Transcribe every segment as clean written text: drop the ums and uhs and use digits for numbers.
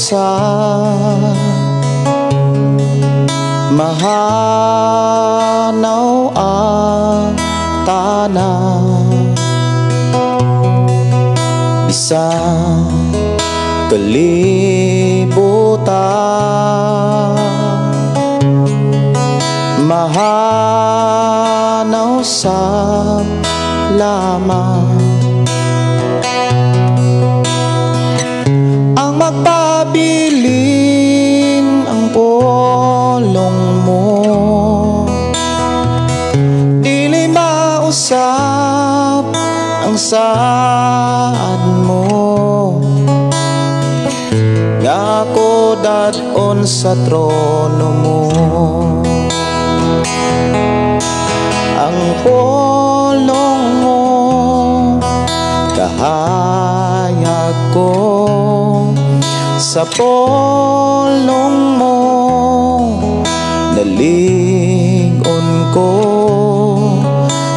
usab mahanaw ang tanan bisan kalibutan mahanaw sa lamang ang magpabilin ang pulong mo dili mausap ang saan mo nga ako dadon sa trono mo ang pulong mo kahayag ko sa pulong mo nalingon ko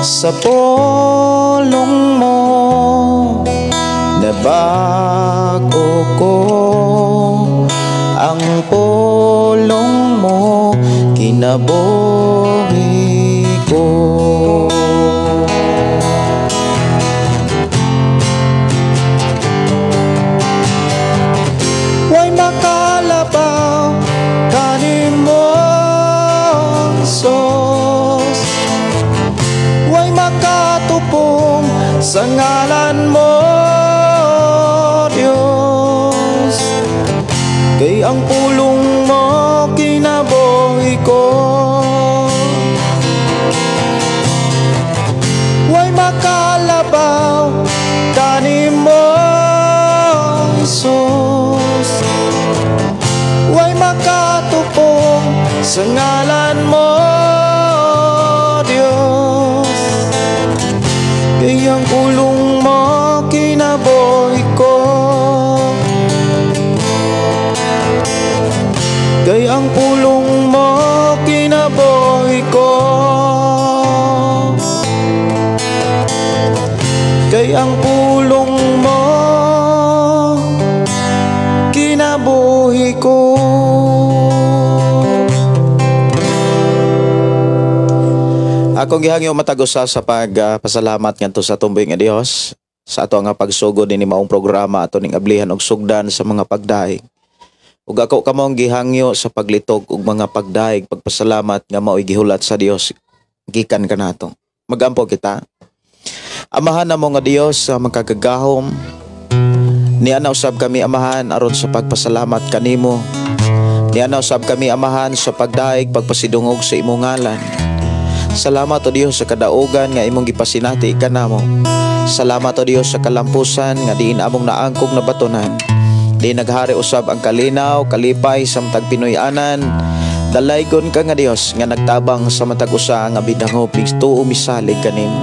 sa pulong mo nabago ko ang pulong mo kinabuhi ko way makalabaw kanimo Sos way makatupong sa ngalan mo Dios kay ang pulong mo kinabuhi ko way makalabaw kanimo Sos way makatupong sa ngalan mo Dios kay ang pulong mo kinabuhi ko kay ang pulong mo kinabuhi ko kay ang pulong mo kinabuhi ko. Akong gihangyo matagusa sa pagpasalamat ngadto sa tumbay nga Dios sa ato nga pagsugod ni maong programa ato ning ablihan og sugdan sa mga pagdaig. Ug ako kamong gihangyo sa paglitog og mga pagdaig pagpasalamat nga mao'y gihulat sa Dios gikan kanato. Magampo kita. Amahan namo nga Dios sa makagagahom. Niya na usab kami amahan aron sa pagpasalamat kanimo. Niya na usab kami amahan sa pagdaig pagpasidungog sa imong ngalan. Salamat o Dios sa kadaugan nga imong gipasinati kanamo. Salamat o Dios sa kalampusan nga diin among naangkog na batunan. Di naghari usab ang kalinaw, kalipay sa matag Pinoy-anan. Dalaygon ka nga Dios nga nagtabang sa matag usa nga bidangop tuo misalig kanimo.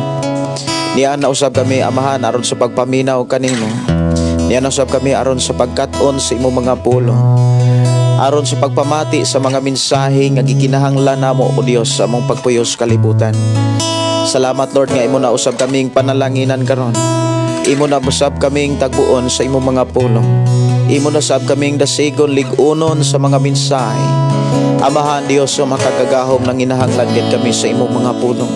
Niya na usab kami amahan aron sa pagpaminaw kanimo. Niya na usab kami aron sa pagkat-on sa imong mga pulo. Aron sa pagpamati sa mga mensahe nga gikinahanglan namo o Dios sa among pagpuyos kalibutan. Salamat Lord nga imo na usab kaming panalanginan karon. Imo na usab kaming tagbuon sa imong mga pulong. Imo na usab kaming dasigon lig-unon sa mga mensahe. Amahan Dios sa makagagahom nang inahanglan gid kami sa imong mga pulong.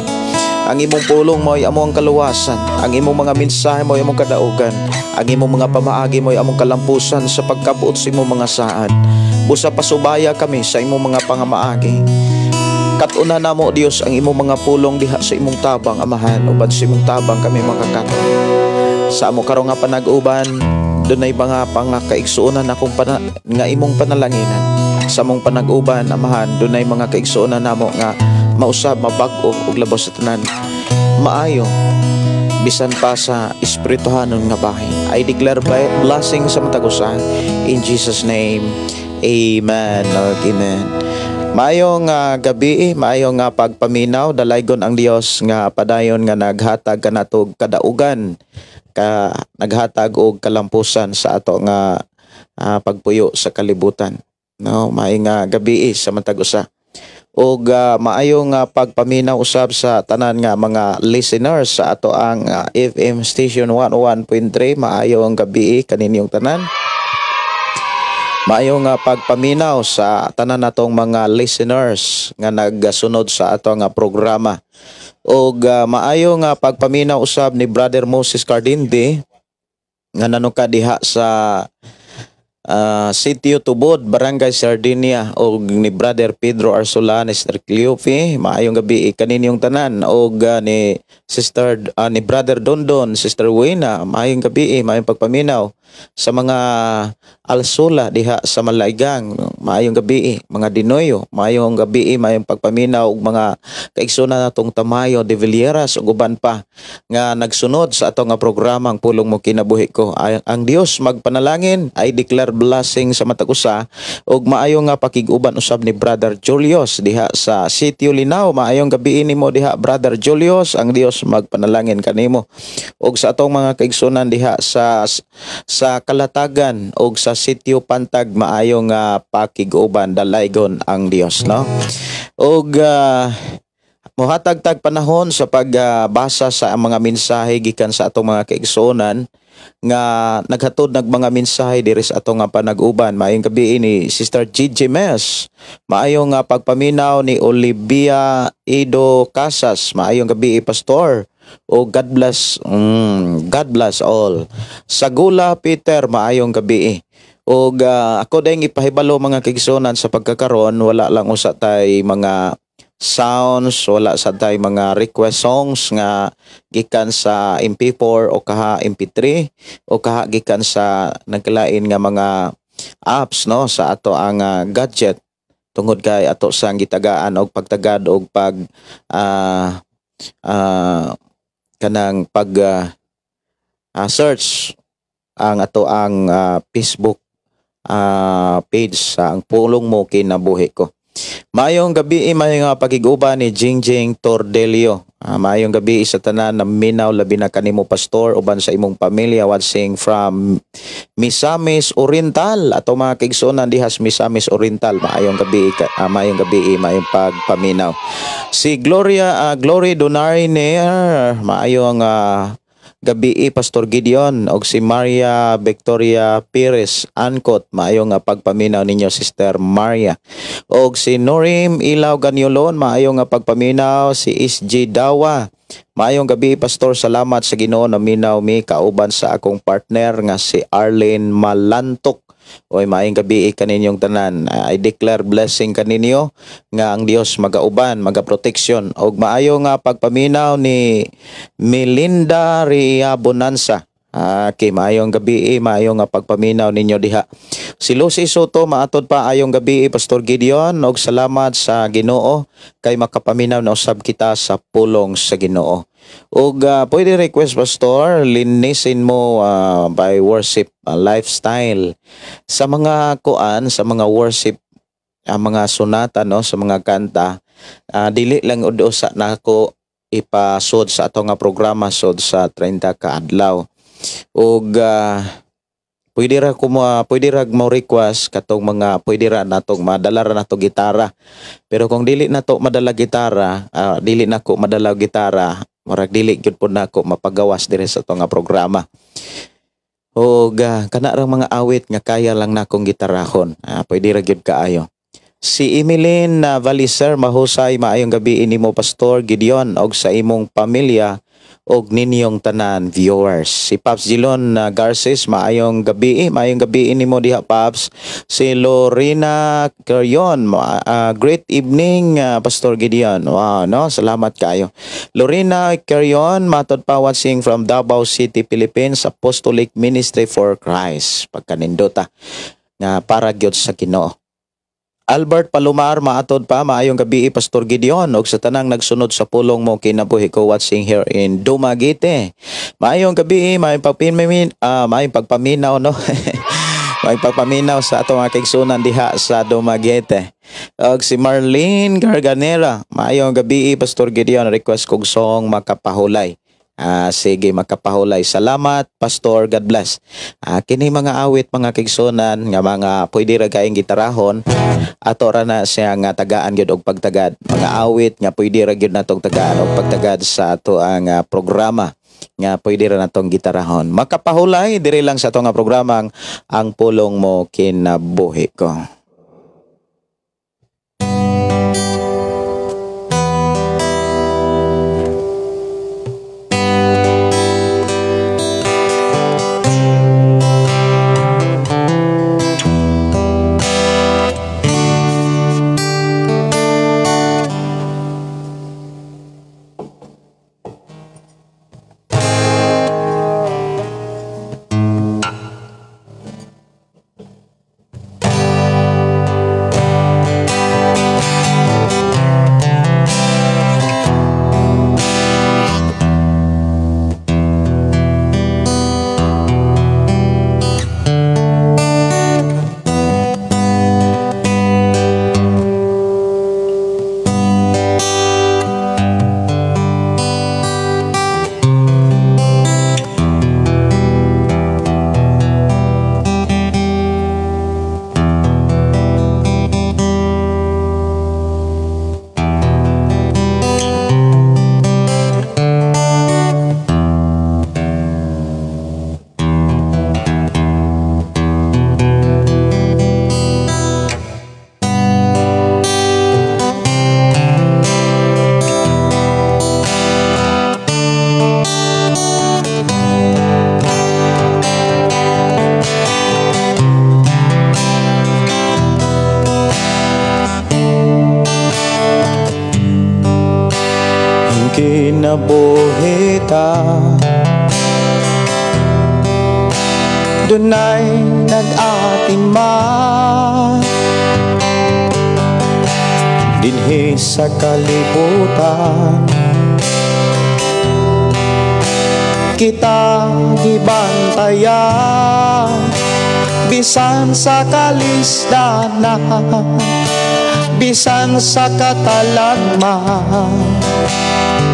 Ang imong pulong mo ay among kaluwasan. Ang imong mga mensahe mo ay among kadaugan. Ang imong mga pamaagi mo ay among kalampusan sa pagkabuot sa imong mga saad. Busa pasubaya kami sa imong mga pangamaagi. Katuna namo Dios ang imong mga pulong diha sa imong tabang amahan uban sa imong tabang kami makakat. Sa amo karon nga panag-uban dunay mga pangakaigsuonan akong nga imong panalanginan. Sa among panag-uban amahan dunay mga kaigsuonan namo nga mausab mabag-o ug labos sa tanan. Maayo bisan pa sa espirituhanon nga bahin. I declare blessing sa matag usa in Jesus name. Amen. Amen. Maayong gabi, maayong pagpaminaw, dalaygon ang Dios nga padayon nga naghatag kanatog kadaugan, naghatag og kalampusan sa ato nga pagpuyo sa kalibutan. No, maayong gabi sa matag usa. Og maayong pagpaminaw usab sa tanan nga mga listeners sa ato ang FM station 101.3. Maayong gabi kaninyong tanan. Maayo nga pagpaminaw sa tanan natong mga listeners nga nagsunod sa ato nga programa. Og maayo nga pagpaminaw usab ni Brother Moses Cardindi nga nanuka diha sa Sitio Tubod, Barangay Sardinia, og ni Brother Pedro Arsolan, Sister Cleofe, maayong gabi kaninyong tanan, og ni Sister ni Brother Dondon, Sister Wena, maayong gabi, maayong pagpaminaw sa mga alsula diha sa Malaigang, maayong gabi, mga Dinoyo, maayong gabi, maayong pagpaminaw og mga kaigsunan natong Tamayo de Villeras ug uban pa nga nagsunod sa ato nga programang Pulong Mo Kinabuhi Ko. Ang Dios magpanalangin, I declare blessing sa matag usa ug maayo nga pakig-uban usab ni Brother Julius diha sa Sitio Linao. Maayong gabi nimo diha Brother Julius, ang Dios magpanalangin kanimo ug sa atong mga kaigsunan diha sa Kalatagan ug sa Sitio Pantag, maayo nga pakig-uban dalaygon ang Dios, no? Ug mohatag-tag panahon sa pagbasa sa mga mensahe gikan sa atong mga kaigsunan nga naghatod nag mga mensahe diri sa atong nga panag-uban. Maayong gabi ni Sister Gigi Mes, maayong nga pagpaminaw ni Olivia Ido Casas, maayong gabi Pastor, o God bless all. Sagula Peter, maayong gabi. O ako ding ipahibalo mga kaigsunan sa pagkakaron, wala lang usa tay mga sounds, wala sa tay mga request songs nga gikan sa MP4 o kaha MP3 o kaha gikan sa nagkalain nga mga apps, no, sa ato ang gadget tungod kay ato sang gitagaan og pagtagad og pag kanang pag search ang ato ang Facebook page sa ang Pulong Mo Kinabuhi Ko. Maayong gabi, maayong pagiguba ni Jingjing Tordelio. Maayong gabi sa tanan na minaw labi na kanimo Pastor uban sa imong pamilya watching from Misamis Oriental. Ato mga kaigsunan dihas Misamis Oriental. Maayong gabi, maayong pagpaminaw. Si Glory Donariner, maayong gabi Pastor Gideon og si Maria Victoria Pires Ancot, maayong pagpaminaw ninyo Sister Maria. Og si Norim Ilaw Ganyolon, maayong pagpaminaw. Si SG Dawa, maayong gabi Pastor, salamat sa Ginoo na minaw mi kauban sa akong partner nga si Arlene Malantok. Oy, maayong gabi kaninyong tanan. I declare blessing kaninyo nga ang Dios magauban, magaproteksyon. Og maayo nga pagpaminaw ni Melinda Ria Bonanza. Okay, maayong gabi, maayong nga pagpaminaw ninyo diha. Si Lucy Soto, maatod pa ayong gabi Pastor Gideon, og salamat sa Ginoo kay makapaminaw na usab kita sa pulong sa Ginoo. Og pwede request Pastor, linisin mo by worship lifestyle sa mga kuan, sa mga worship, mga sonata, no, sa mga kanta. Dili lang usa nako ipasod sa ato nga programa sod sa 30 ka adlaw. Og pwede ra mo request katong mga pwede ra natong madala ra nato gitara. Pero kung dili nato madala gitara, dili nako madala gitara, murag dili gyud pud nako mapagawas diri sa ato nga programa. Og kana ra mga awit nga kaya lang nakong gitarahon, pwede ra gyud kaayo. Si Emeline Valiser, mahusay, maayong gabi nimo Pastor Gideon og sa imong pamilya og ninyong tanan viewers. Si Pops Gilon Garces, maayong gabi nimo diha Pops. Si Lorena Carion, great evening Pastor Gideon. Wow, no, salamat kayo. Lorena Carion, matod pa watching from Davao City, Philippines, Apostolic Ministry for Christ. Pagkanindota nga para gyud sa Ginoo. Albert Palomar, maatod pa, maayong gabi Pastor Gideon og sa tanang nagsunod sa Pulong Mo Kinabuhi Ko watching here in Dumaguete. Maayong gabi, maayong pagpaminaw, no. Maayong pagpaminaw sa ato mga kaigsunan diha sa Dumaguete. Og si Marlene Garganera, maayong gabi Pastor Gideon, request kog song Makapahulay. Sige, makapahulay. Salamat, Pastor. God bless. Kini mga awit, mga kaigsunan, nga mga pwede ra kaayong gitarahon, ato ra na siya nga tagaan gyud og pagtagad. Mga awit nga pwede ra gyud natong tagaan og pagtagad sa ato ang programa. nga pwede ra natong gitarahon. Makapahulay diri lang sa ato nga programang Ang Pulong Mo Kinabuhi Ko. Kinabuhita dunay nag-atiman dinhi sa kalibutan, kita gibantayan bisan sa kalisdanan, bisan sa katalagman.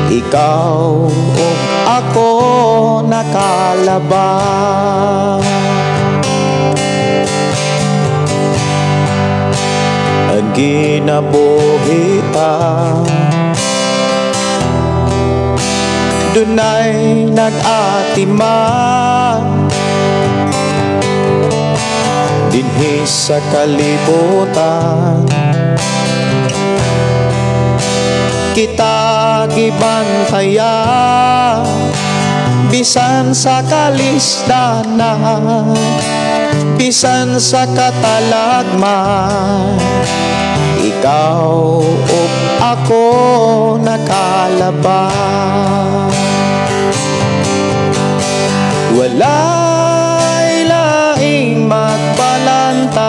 Ikaw o ako nakalaban. Ang kinabuhita dunay nag-atiman dinhi sa kalibutan, kita gibantayan bisan sa kalisdanan, bisan sa katalagman. Ikaw o ako nakalaban. Walay laing magbalantay,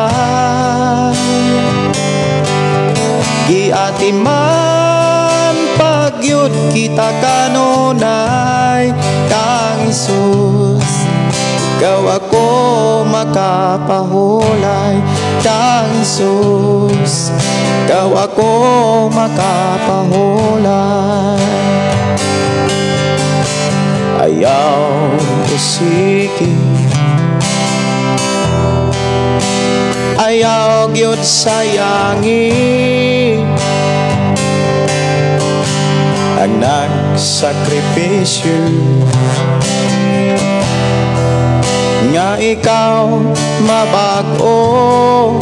giatiman pagyud kita kanunay. Kang Isus, ikaw ako makapahulay. Kang Isus, ikaw ako makapahulay. Ayaw usikin, ayaw gyud sayangin ang nagsakripisyo nga ikaw mabag-o,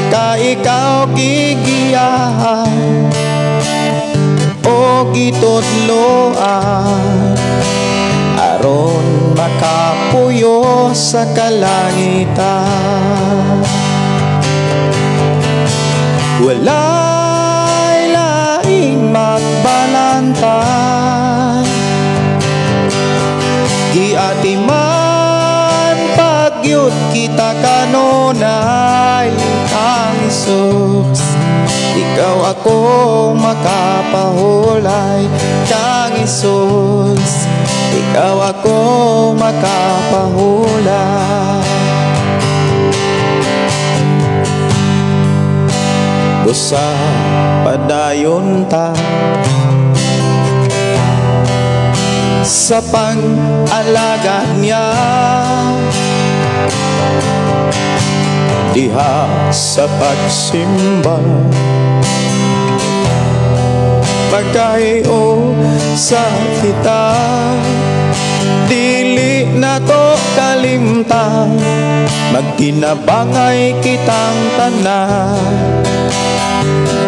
ka ikaw gigiyahan o gitudloan aron makapuyo sa kalangitan. Walay laing magbalantay, giatiman pagyud kita kanunay. Kang Isus, ikaw ako makapahulay. Kang Isus, ikaw ako makapahulay. Busa padayon ta sa pag-alaga niya, diha sa pagsimba, pagkayo sa kita nato kalimtan, magkinabangay kitang tanan.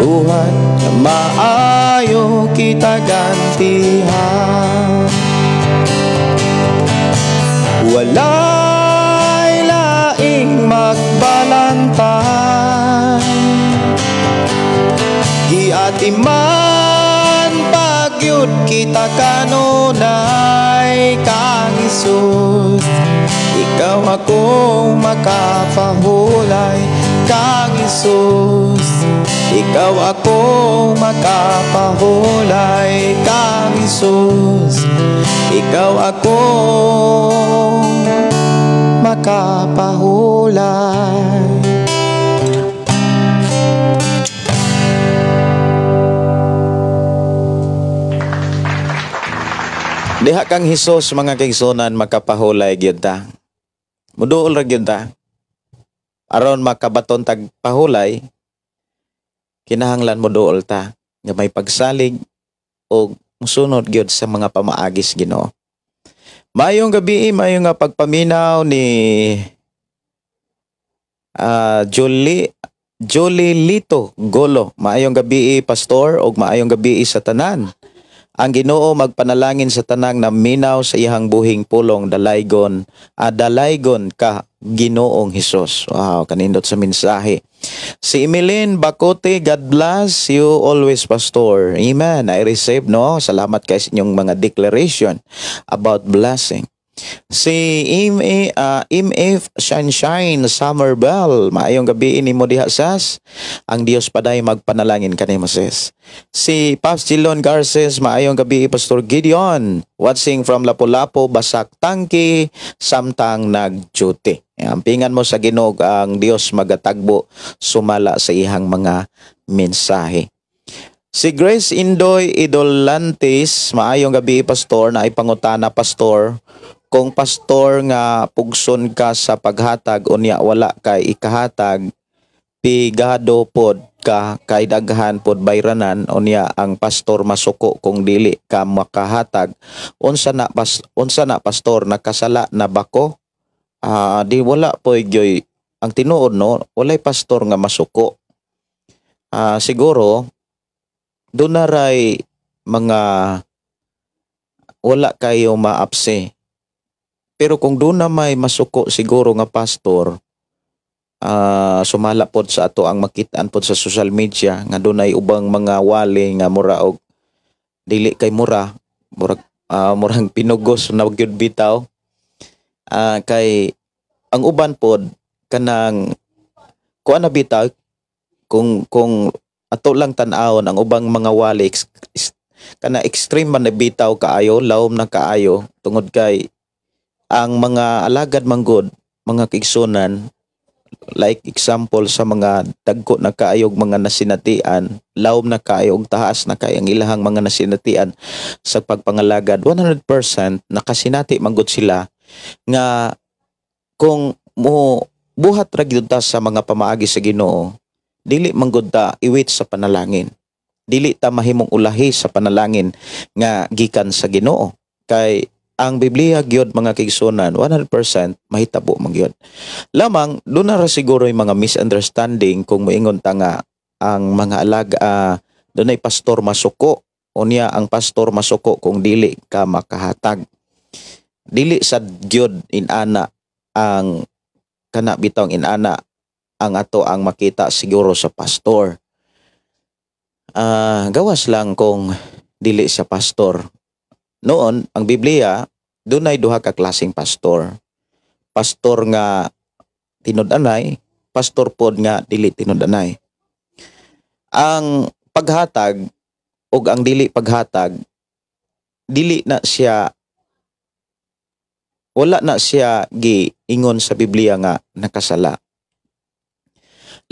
Buhat na maayo kita gantihan. Walay laing magbalantay, giatiman pagyud kita kanunay kang Isus. Ikaw akong makapahulay kang Isus. Ikaw akong makapahulay kang Isus. Ikaw akong makapahulay. Diha kang Hesus mga kaigsunan makapahulay gyud ta. Muduol ra gyud ta. Aron makabaton tag pahulay, kinahanglan muduol ta nga may pagsalig o musunod gyud sa mga pamaagis Ginoo. Mayong gabi, mayong nga pagpaminaw ni Jolie Lito Golo. Maayong gabi pastor og maayong gabi sa tanan. Ang Ginoo magpanalangin sa tanang na minaw sa iyang buhing pulong dalaygon ka Ginoong Hesus. Wow, kanindot sa mensahe. Si Emeline Bacote, God bless you always, Pastor. Amen. I receive, no? Salamat kay sa inyong mga declaration about blessing. Si MF Sunshine Summerbell, maayong gabi ni mo diha sas. Ang Dios paday magpanalangin kanimo sis. Si Pops Gilon Garces, maayong gabi Pastor Gideon, watching from Lapu-Lapu, Basak Tangki, samtang nag-duty. Ampingan mo sa Ginoo ang Dios magatagbo sumala sa ihang mga mensahe. Si Grace Indoy Idolantes, maayong gabi Pastor, na ipangutana Pastor, kung pastor nga pugson ka sa paghatag unya wala kay ikahatag, pigado pod ka kay daghan pod bayranan unya ang pastor masuko kung dili ka makahatag. Unsa na pastor, nakasala na bako? Di wala po gyoy ang tinuod, no, walay pastor nga masuko. Siguro doon na ray mga wala kayo maapse. Pero kung doon na may masuko siguro nga pastor, sumala pod sa ato ang makitaan pod sa social media nga doon ay ubang mga wali nga mura og dili kay murang pinugos na gyud bitaw. Kay ang uban pod kanang kuan na bitaw kung ato lang tan-awon ang ubang mga wali kana extreme man na bitaw kaayo, lawom na kaayo tungod kay ang mga alagad manggod, mga kigsunan, like example sa mga dagko na kaayog mga nasinatian, lawom na kaayog, taas na kaayong ilahang mga nasinatian sa pagpangalagad, 100% nakasinati manggod sila nga kung mo buhat ra gyud ta sa mga pamaagi sa Ginoo, dili manggod ta iwit sa panalangin. Dili ta mahimong ulahi sa panalangin nga gikan sa Ginoo. Kay ang Biblia gyud mga kigsunan 100% mahitabo man gyud. Lamang doon na ra siguro yung mga misunderstanding kung moingon ta nga ang mga doon ay pastor masuko, unya ang pastor masuko kung dili ka makahatag. Dili sad gyud inana ang kana bitong inana ang ato ang makita siguro sa pastor. Gawas lang kung dili siya pastor. Noon, ang Biblia, doon ay duha ka klaseng pastor. Pastor nga tinud-anay, pastor pod nga dili tinud-anay. Ang paghatag o ang dili paghatag, dili na siya, wala na siya giingon sa Biblia nga nakasala.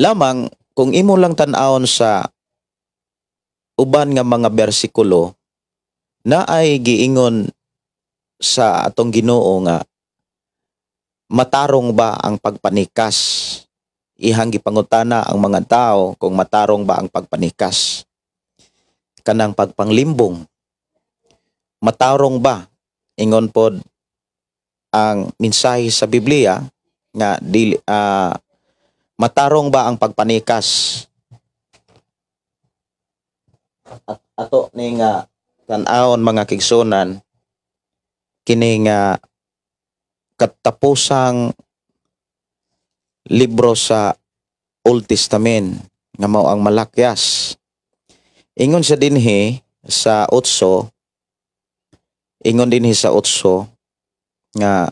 Lamang, kung imo lang tan-awon sa uban nga mga bersikulo, na ay giingon sa atong Ginoo nga matarong ba ang pagpanikas? Ihang gipangutana ang mga tao kung matarong ba ang pagpanikas. Kanang pagpanglimbong, matarong ba? Ingon pod ang mensahe sa Biblia nga dili matarong ba ang pagpanikas at ato ni nga tan-awon mga kigsunan kini nga katapusang libro sa Old Testament nga mao ang Malakyas. Ingon sa dinhi sa 8, ingon dinhi sa 8 nga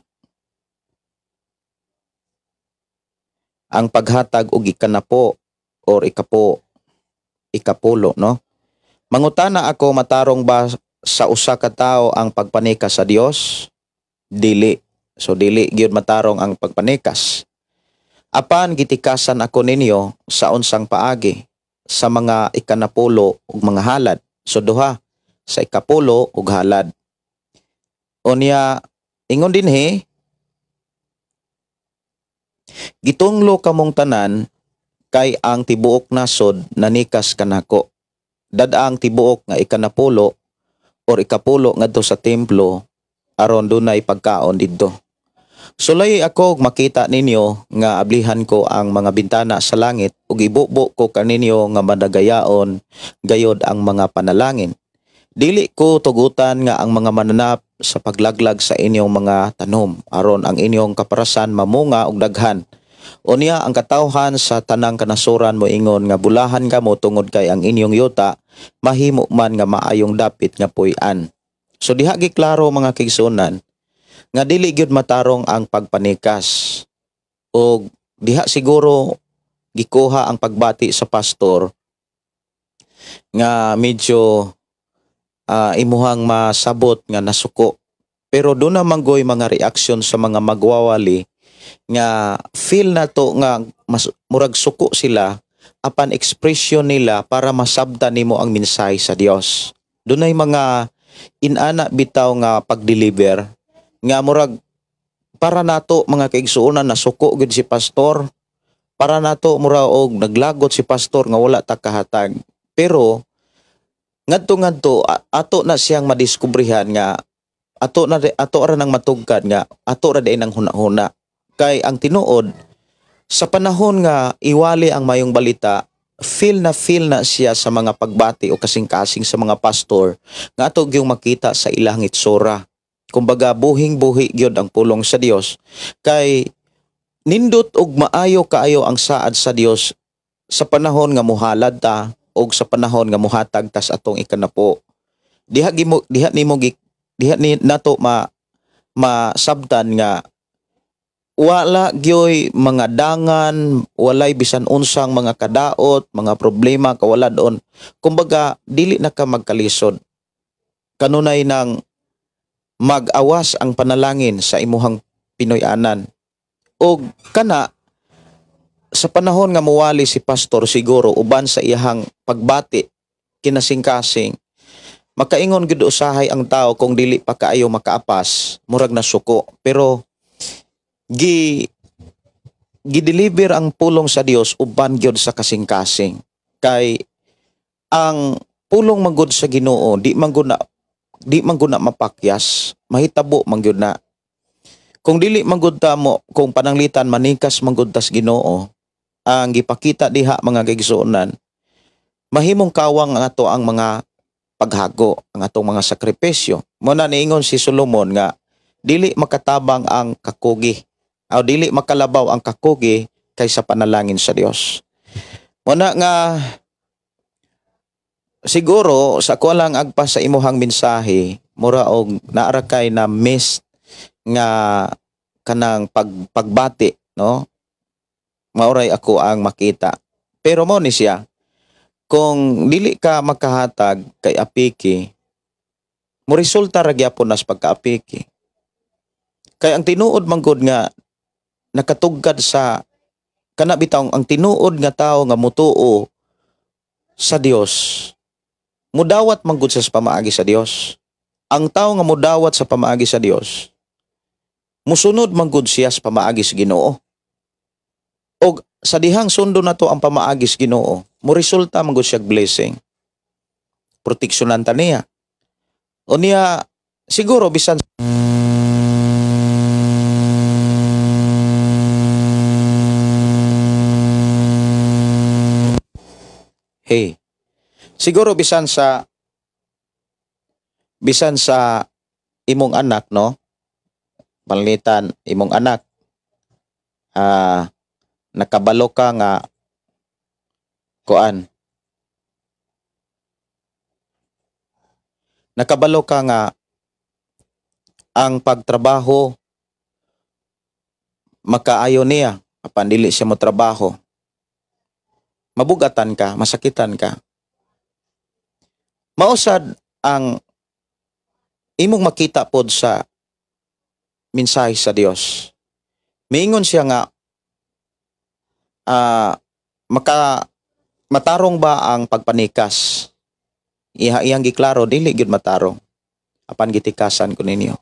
ang paghatag og ikanapo or ikapulo, no? Mangutana ako, matarong ba sa usa ka tawo ang pagpanikas sa Dios? Dili. So dili gyud matarong ang pagpanikas. Apan gitikasan ako ninyo sa unsang paagi sa mga ikanapulo ug mga halad. So duha sa ikapulo ug halad. Unya ingon dinhi, gitunglo kamong tanan kay ang tibuok nasod nanikas kanako. Dadaang tibuok nga ikanapulo or ikapulo ngadto sa templo aron dunay pagkaon didto. Sulay ako makita ninyo nga ablihan ko ang mga bintana sa langit ug ibubo ko kaninyo nga madagayaon gayod ang mga panalangin. Dili ko tugutan nga ang mga mananap sa paglaglag sa inyong mga tanom aron ang inyong kaparasan mamunga og daghan. Unya ang katawhan sa tanang kanasuran mo ingon nga bulahan kamo tungod kay ang inyong yuta mahimo man nga maayong dapit nga puy-an. So diha giklaro mga kigsunan nga dili gyud matarong ang pagpanikas. O diha siguro gikuha ang pagbati sa pastor nga medyo imuhang masabot nga nasuko. Pero doon naman goy mga reaksyon sa mga magwawali nga feel na to nga murag suko sila apan expression nila para masabdan nimo ang mensahe sa Dios. Dunay mga inana bitaw nga pag-deliver nga murag para nato mga kaigsuonan na suko gid si pastor, para nato mura og naglagot si pastor nga wala ta kahatag. Pero ngadto ato na siyang madiskubrihan nga ato ra nang matugkad nga ato ra nang hunahuna. Kay ang tinuod sa panahon nga iwali ang mayong balita, feel na siya sa mga pagbati o kasing-kasing sa mga pastor nga ato gyung makita sa ilang itsura. Kumbaga buhing-buhi gyud ang pulong sa Dios kay nindot og maayo kaayo ang saad sa Dios sa panahon nga muhalad ta og sa panahon nga muhatag ta sa atong ikanapo. Diha ni nato masabtan nga wala gyoy mga dangan, walay bisan unsang mga kadaot, mga problema kawala doon. Kumbaga dili na ka magkalisod. Kanunay nang mag-awas ang panalangin sa imuhang Pinoy-anan. O kana sa panahon nga muwali si pastor siguro uban sa iyahang pagbati kinasing-kasing, makaingon gid usahay ang tao kung dili pa kaayo makaapas, murag na suko. Pero gi-deliver ang pulong sa Dios uban gyud sa kasing-kasing. Kay ang pulong manggod sa Ginoo di man gud na mapakyas, mahitabo man gyud na. Kung dili man gud ta mo, kung pananglitan manikas man gud tas Ginoo, ang gipakita diha mga kaigsuonan, mahimong kawang ang ato ang mga paghago, ang atong mga sakripisyo. Muna niingon si Solomon nga dili makatabang ang kakugi o dili makalabaw ang kakugi kaysa panalangin sa Dios. Muna nga siguro sa ko lang agpa sa imuhang mensahe, mura og naara kay na miss nga kanang pagbati, no? Mauray ako ang makita. Pero mo ni siya, kung dili ka makahatag kay apiki, mo resulta ra gyapon nas pagkaapiki. Kay ang tinuod man gud nga nakatugkad sa kana bitaw ang tinuod nga tawo nga mutuo sa Dios, mudawat man gud sa pamaagi sa Dios. Ang tawo nga mudawat sa pamaagi sa Dios, musunod man gud siya sa pamaagi sa Ginoo. Og sa dihang sundo na to ang pamaagi sa Ginoo, mo resulta man gud siya blessing. Proteksyonan ta niya. O niya siguro bisan Hey, siguro bisan sa imong anak, no? Panlitan imong anak, nakabalo ka nga kuan. Nakabalo ka nga ang pagtrabaho makaayo niya, apan dili siya mo trabaho. Mabugatan ka, masakitan ka. Mausad ang imong makita pod sa mensahe sa Dios. Miingon siya nga matarong ba ang pagpanikas? Iyang giklaro dili gyud matarong. Apan gitikasan ko ninyo.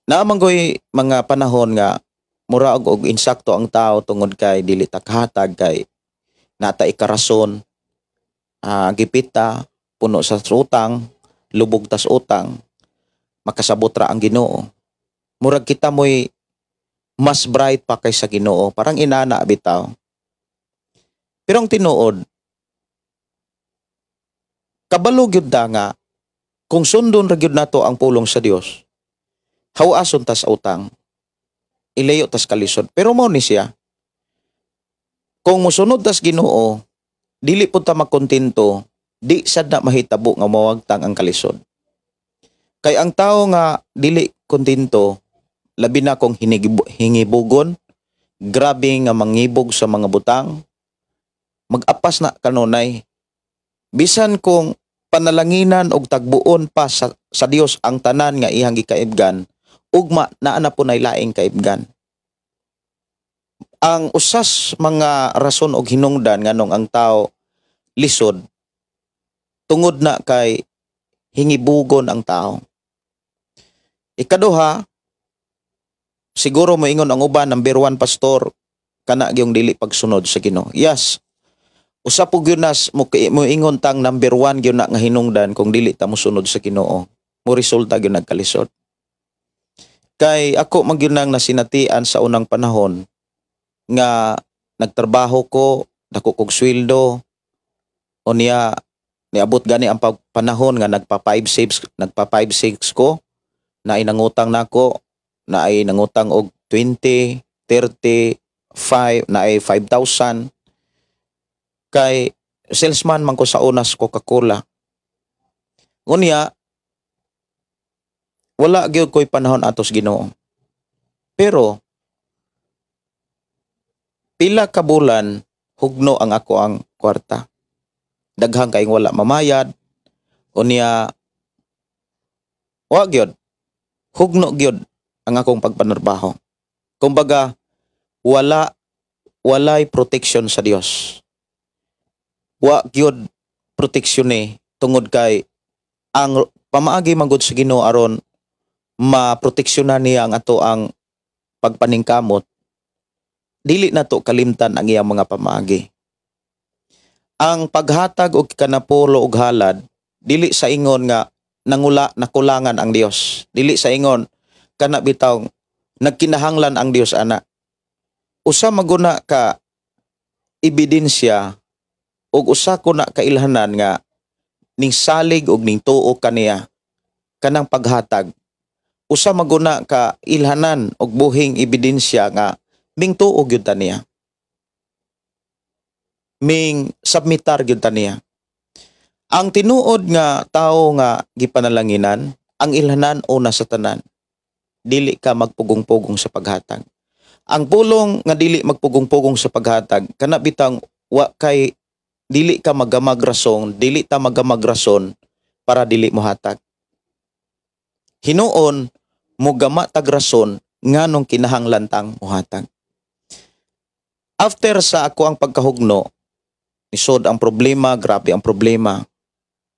Naamanggoy mga panahon nga mura og insakto ang tao tungod kay dili takhatag kay natay karason, gipita, puno sa utang, lubog tas utang, makasabot ra ang Ginoo. Murag kita mo'y mas bright pa kaysa Ginoo, parang inana bitaw. Pero ang tinuod, kabalo gyud da nga kung sundon ra gyud nato ang pulong sa Dios, hawason tas utang, ilayo tas kalisod. Pero mao ni siya, kung mosunod tas Ginoo, dili pud ta makontento, di sad na mahitabo nga mawagtang ang kalisod. Kay ang tao nga dili kontento, labi na kung hingibugon, grabe nga mangibog sa mga butang, mag-apas na kanunay. Bisan kung panalanginan og tagbuon pa sa Dios ang tanan nga iyang gikaibgan, ugma naa na po nay laing kaibgan. Ang usas mga rason og hinungdan nganong ang tao lisod, tungod na kay hingibugon ang tao. Ikaduha, siguro moingon ang uban, number 1 pastor, kana gyung dili pagsunod sa Ginoo. Yes, usa po gyud nas moingon tang number 1 gyud na nga hinungdan kung dili ta mosunod sa Ginoo. Mo resulta gyud nagkalisod. Kay ako man gyud nang nasinatian sa unang panahon nga nagtrabaho ko, dako kog sweldo, o niabot gani ang panahon nga nagpa 5-6 ko, na inangutang nako, na ay nangutang og 20, 30, 5, na ay 5,000. Kay salesman man ko sa unas Coca-Cola. Unya, wala gyud ko'y panahon atos Ginoo. Pero pila ka bulan hugno ang ako ang kwarta. Daghang kay wala mamayad. Unya, wa gyud, hugno gyud ang akong pagpanarbaho. Kumbaga, walay protection sa Dios. Wa gyud proteksyon tungod kay ang pamaagi manggod sa Ginoo aron maproteksyonan niya ang ato ang pagpaningkamot. Dili nato kalimtan ang iyang mga pamaagi. Ang paghatag og kanapulo og halad, dili sa ingon nga nakulangan ang Dios. Dili sa ingon kana bitaw nagkinahanglan ang Dios ana. Usa maguna ka ebidensya ug usa ko na kailhanan nga ning salig ug ning tuo kaniya kanang paghatag. Usa maguna ka ilhanan og buhing ebidensya nga ming tuo gyud ta niya. Ming submitar gyud ta niya. Ang tinuod nga tao nga gipanalanginan, ang ilhanan una sa tanan. Dili ka magpugong-pugong sa paghatag. Ang pulong nga dili magpugong-pugong sa paghatag, kana bitang wa kay dili ka magamagrason, dili ta magamagrason para dili mo hatag. Hinuon mo gama tag rason nganong kinahanglan tang muhatag. After sa ako ang pagkahugno, isod ang problema, grabe ang problema.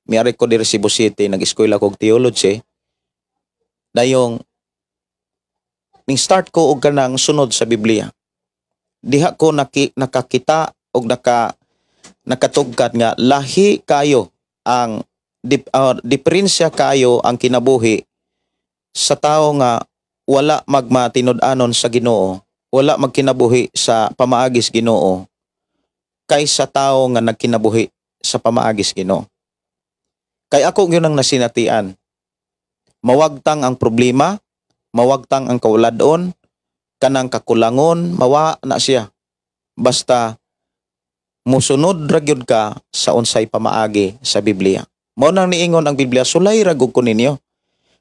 Miyari ko diri Cebu City, nag-eskwela kog theology. Dayong ning start ko og kanang sunod sa Biblia. Diha ko nakakita og nakatugkat nga lahi kayo ang diferensya kayo ang kinabuhi sa tao nga wala magmatinud-anon sa Ginoo, wala magkinabuhi sa pamaagis Ginoo, kaysa tao nga nagkinabuhi sa pamaagis Ginoo. Kay ako gyud ang nasinatian. Mawagtang ang problema, mawagtang ang kawaladon, kanang kakulangon, mawa na siya. Basta musunod ra gyud ka sa unsay pamaagi sa Biblia. Mao nang niingon ang Biblia, sulay ra gud ko ninyo.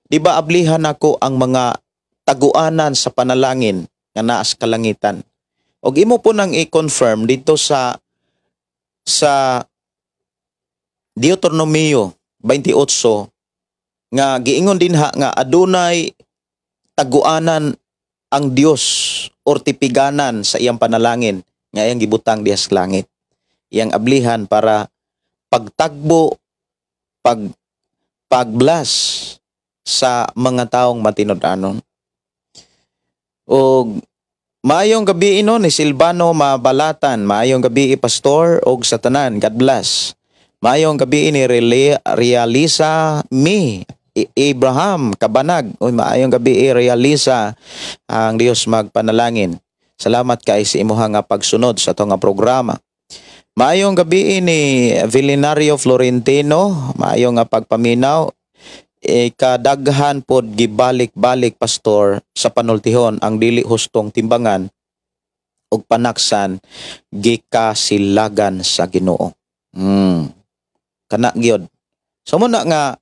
Di ba ablihan ako ang mga taguanan sa panalangin nga naa sa kalangitan. Og imo po nang i-confirm dito sa Deuteronomio 28 nga giingon dinha nga adunay taguanan ang Dios or tipiganan sa iyang panalangin nga iyang gibutang diha sa langit. Iyang ablihan para pagtagbo, pagbless sa mga taong matinud-anon. O maayong gabi ni Silvano Mabalatan, maayong gabi Pastor og sa tanan. God bless. Maayong gabi ni Realisa Abraham Kabanag. Uy, maayong gabi Realisa. Ang Dios magpanalangin. Salamat kay sa imuha nga pagsunod sa itong programa. Maayong gabi ni Vilinario Florentino, maayong nga pagpaminaw. Kadaghan pod gibalik-balik Pastor sa panultihon ang dili hustong timbangan ug panaksan gikasilagan sa Ginoo. Kana gyud. So muna nga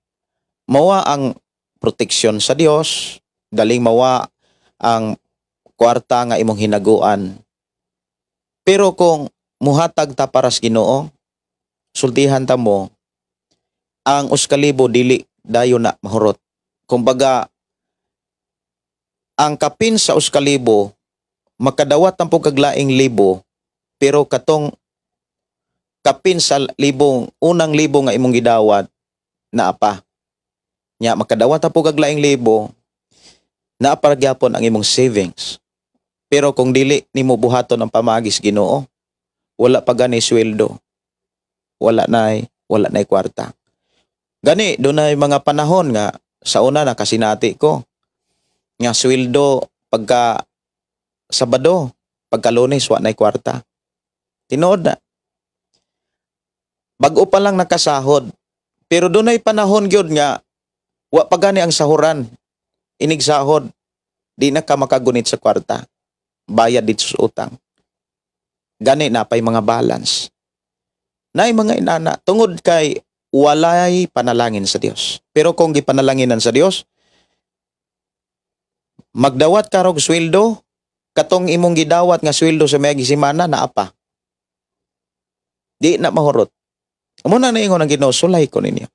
mawa ang proteksyon sa Dios, galing mawa ang kwarta nga imong hinaguan. Pero kung muhatag ta para sa Ginoo, sultihan ta mo ang uskalibo dili dayo na mahurot. Kumbaga, ang kapin sa uskalibo, makadawat ang pagkaglaing libo, pero katong kapin sa unang libo nga imong gidawat, na apa. Nya, makadawat ang pagkaglaing libo, na apargyapon ang imong savings. Pero kung dili nimo buhaton ang pamagis Ginoo, wala pa gani sweldo. Wala na'y kwarta. Gani, doon ay mga panahon nga sa una nakasinati ko. Nga sweldo pagka Sabado, pagka Lunes, wa na'y kwarta. Tinood na. Bago pa lang nakasahod. Pero doon ay panahon gyud nga wa pa gani ang sahuran. Inig sahod, di na ka makagunit sa kwarta. Bayad dito sa utang. Gani na pa'y mga balance. Na'y mga inana, tungod kay walay panalangin sa Dios. Pero kung gipanalanginan sa Dios, magdawat ka rog sweldo, katong imong gidawat nga sweldo sa mayagi semana na apa. Di na mahurot. Muna na ingon ang Ginoo, sulay ko ninyo.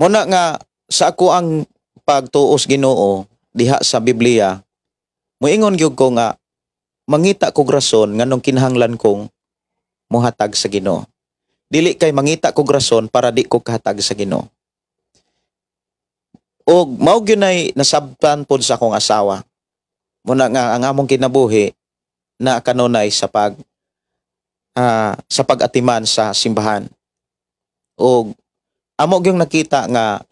Muna nga sa ako ang pagtuos Ginoo diha sa Biblia, moingon gyud ko nga mangita kog rason nganong kinahanglan kong muhatag sa Ginoo. Dili kay mangita kog rason para di ko kahatag sa Ginoo. Og mao gyud nay nasabtan pod sa akong asawa. Muna nga ang among kinabuhi na kanunay sa pag-atiman sa simbahan. Og amo gyud nakita nga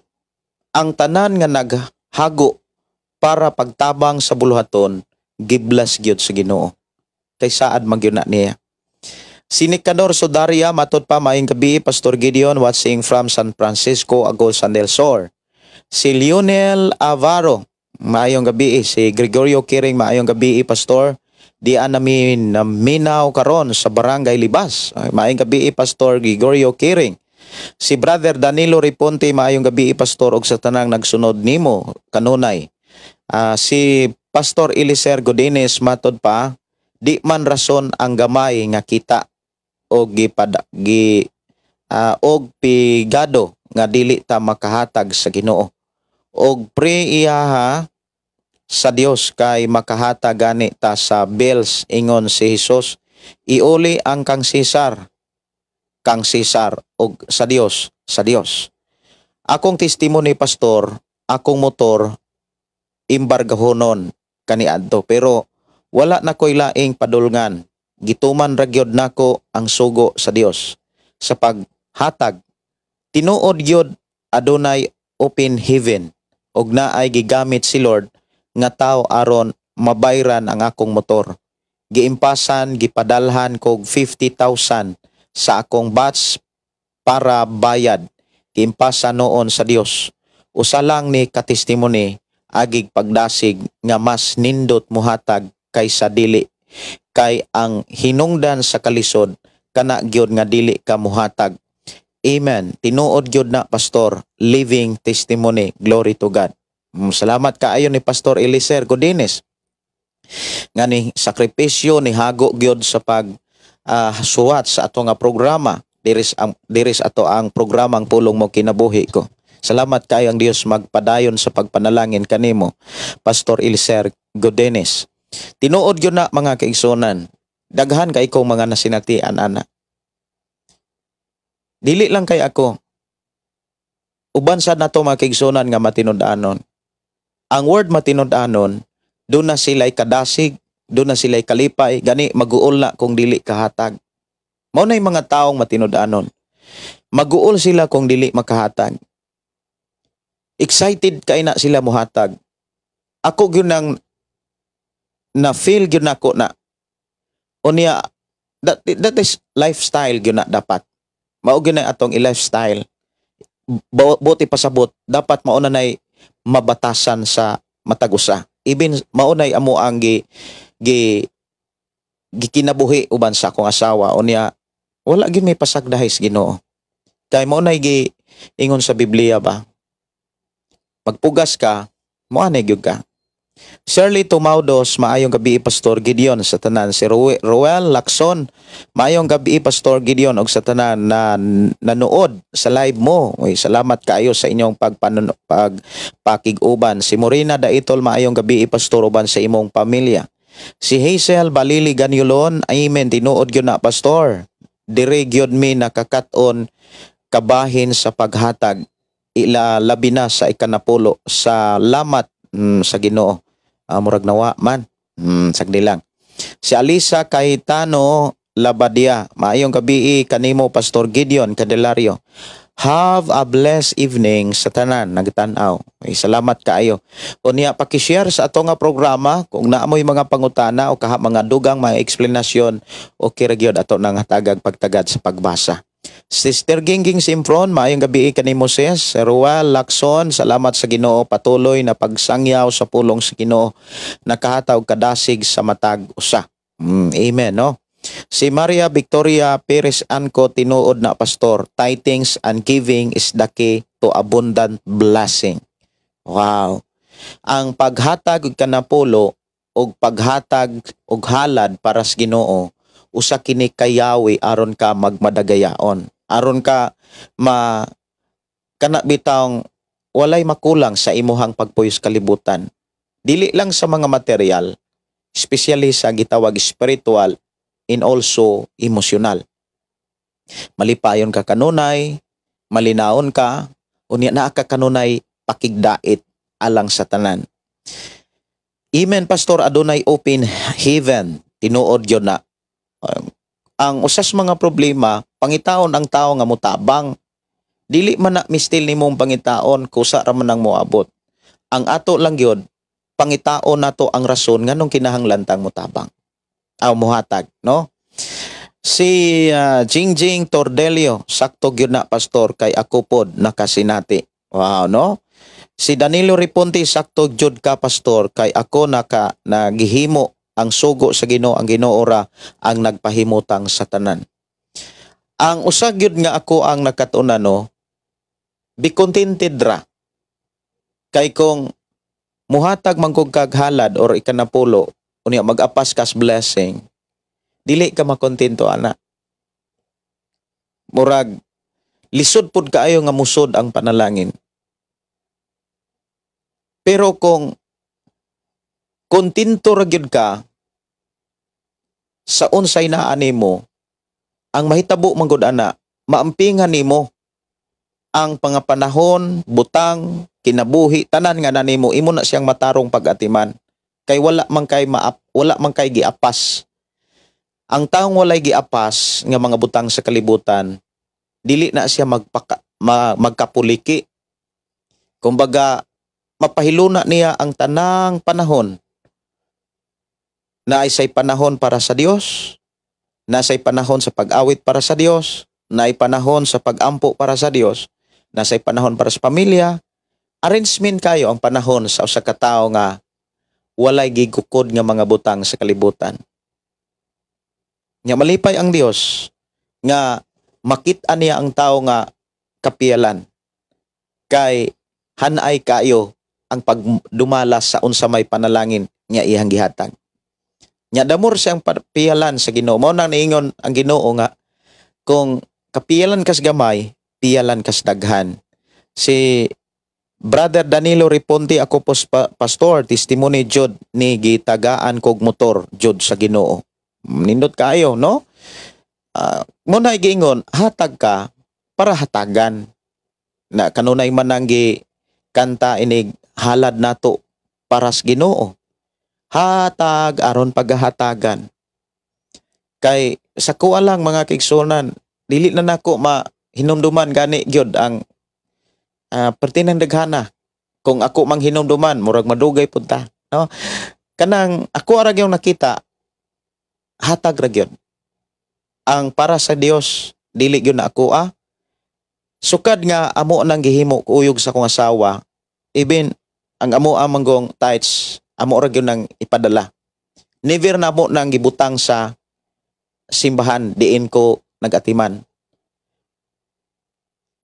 ang tanan nga naghago para pagtabang sa buluhaton giblas gyud sa Ginoo. Kay saad man gyud na niya. Si Nicanor Sodaria, matod pa maayong gabi, Pastor Gideon, watching from San Francisco, Agosan del Sur. Si Lionel Avaro, maayong gabi. Si Gregorio Kiring, maayong gabi, Pastor. Diyan namin naminaw karon sa Barangay Libas. Maayong gabi, Pastor Gregorio Kiring. Si Brother Danilo Riponte, maayong gabi, Pastor, og sa tanang nagsunod nimo kanunay. Si Pastor Eliser Godines, matod pa, di man rason ang gamay nga kita og pigado nga dili ta makahatag sa Ginoo. Og iyaha sa Dios kay makahatag gani ta sa bills, ingon si Hesus. Iuli ang kang Cesar og sa Dios. Akong testimony, Pastor, akong motor imbargahonon kaniadto, pero wala na ko'y laing padulngan. Gituman ra gyud nako ang sugo sa Dios sa paghatag. Tinuod gyud adunay open heaven og naay gigamit si Lord nga tao aron mabayran ang akong motor. giimpasan gipadalhan kog 50,000 sa akong batch para bayad. Giimpasan noon sa Dios. Usa lang ni katestimony agig pagdasig nga mas nindot muhatag kaysa dili, kay ang hinungdan sa kalisod kana gyud nga dili ka muhatag. Amen. Tinuod gyud na, pastor, living testimony. Glory to God. Salamat kaayo ni Pastor Eliezer Godines nga ni sakripisyo ni hago gyud sa pag suwat sa ato nga programa. Diris ato ang programang Pulong Mo Kinabuhi Ko. Salamat kayo ang Dios magpadayon sa pagpanalangin kanimo, Pastor Eliezer Godines. Tinuod gyud na, mga kaigsunan, daghan kay kong mga nasinatian ana. Dili lang kay ako. Uban sad nato mga kaigsunan nga matinud-anon. Ang word matinud-anon, doon na sila'y kadasig, doon na sila'y kalipay, gani maguol na kung dili kahatag. Mao na mga taong matinud-anon. Maguol sila kung dili makahatag. Excited kay na sila muhatag. Ako gyud nang na feel gyud nako na unya that is lifestyle gyud na dapat. Mao gyud na atong i-lifestyle. Buti pasabot dapat mao na nay mabatasan sa matag usa. Even mao nay amo ang gikinabuhi uban sa akong asawa, unya wala gyud may pasagdahis Ginoo. Kay mao nay ingon sa Biblia ba, magpugas ka, moanay gyud ka. Shirley Tumaudos, maayong gabi Pastor Gideon sa tanan. Si Roel Lacson, maayong gabi Pastor Gideon og sa tanan na nanood sa live mo. Uy, salamat kaayo sa inyong pagpakiguban. Si Morena Daitol, maayong gabi Pastor uban sa imong pamilya. Si Hazel Balili Ganyulon, amen, tinuod gyud na Pastor. Dire gyud mi nakakaton kabahin sa paghatag, labi na sa ikanapulo sa lamat sa Ginoo. Murag nawa man. Sagdi lang. Si Alisa Cayetano Labadia, maayong gabi kanimo Pastor Gideon Candelario. Have a blessed evening sa tanan nagtanaw. Salamat kaayo. Unya paki-share sa ato nga programa kung naamoy mga pangutana o mga dugang mga eksplanasyon, okay ra gyud ato nang hatagag pagtagad sa pagbasa. Sister Gingging Simpron, maayong gabi kanimo sis. Roel Lacson, salamat sa Ginoo, patuloy na pagsangyaw sa pulong sa Ginoo, nakahataw kadasig sa matag usa. Amen, no? Si Maria Victoria Perez Anco, tinuod na Pastor, tithings and giving is the key to abundant blessing. Wow. Ang paghatag og kanapulo og paghatag og halad para sa Ginoo, usa kini kayawi aron ka magmadagayaon. Aron ka kana bitawng walay makulang sa imuhang pagpuyos kalibutan. Dili lang sa mga material, especially sa gitawag spiritual and also emotional. Malipayon ka kanunay, malinaon ka, unya naa ka kanunay pakigdait alang sa tanan. Amen, Pastor, adunay open heaven. Tinuod yun na. Ang usas mga problema, pangitaon ang tao nga mutabang. Dili man na mistil nimong pangitaon kusa ra man ang moabot. Ang ato lang gyud, pangitaon nato ang rason nganong kinahanglan tang mutabang. Muhatag, no? Si Jingjing Tordelio, sakto gyud na Pastor, kay ako pod nakasinati. Wow, no? Si Danilo Riponte, sakto gyud ka Pastor, kay ako nagihimo ang sugo sa Ginoo, ang Ginoo ra ang nagpahimutang sa tanan. Ang usa gyud nga ako ang nakatuna, no, be contented ra. Kay kung muhatag man kog kag halad or ikanapulo, unya mag-apas kas blessing, dili ka makontento ana. Murag lisod pud kaayo nga musod ang panalangin. Pero kung kontento ra gyud ka sa unsay naa nimo, ang mahitabo man gud ana, maampingan nimo ang pangapanahon, butang, kinabuhi, tanan nga nanimo, imo na siyang matarong pag-atiman. Kay wala man kay giapas. Ang taong walay giapas nga mga butang sa kalibutan, dili na siya magkapuliki. Kumbaga, mapahiluna niya ang tanang panahon Naisay panahon para sa Dios, nasay panahon sa pag-awit para sa Dios, naay panahon sa pag-ampo para sa Dios, nasay panahon para sa pamilya. Arrangement kayo ang panahon sa usa ka tawo nga walay gigukod nga mga butang sa kalibutan. Nya malipay ang Dios nga makit-an niya ang tawo nga kapiyalan kay hanay kayo ang pagdumalas sa unsa may panalangin nga iyang gihatag. Nya damor siyang piyalan sa Ginoo. Mao nang niingon ang Ginoo nga kung kapiyalan kas gamay, piyalan kas daghan. Si Brother Danilo Riponti ako po pastor, testimony jud ni gitagaan kog motor jud sa Ginoo. Nindot kaayo, no? Muna giingon, hatag ka para hatagan. Na kanunay man ang kanta inig halad nato para sa Ginoo. Hatag aron paghahatagan. Kay sa kuwa lang mga kaigsunan, dili na nako hinumduman gani gyud ang pertinang daghana. Kung ako mang hinumduman, murag madugay pud ta, no? Kanang ako ara gyud nakita hatag ra gyud. Ang para sa Dios dili gyud na ako sukad nga amo nang gihimo uyog sa kong asawa, even ang amo amanggong tithes amo ra gyud nang ipadala. Never na mo nang gibutang sa simbahan diin ko nagatiman.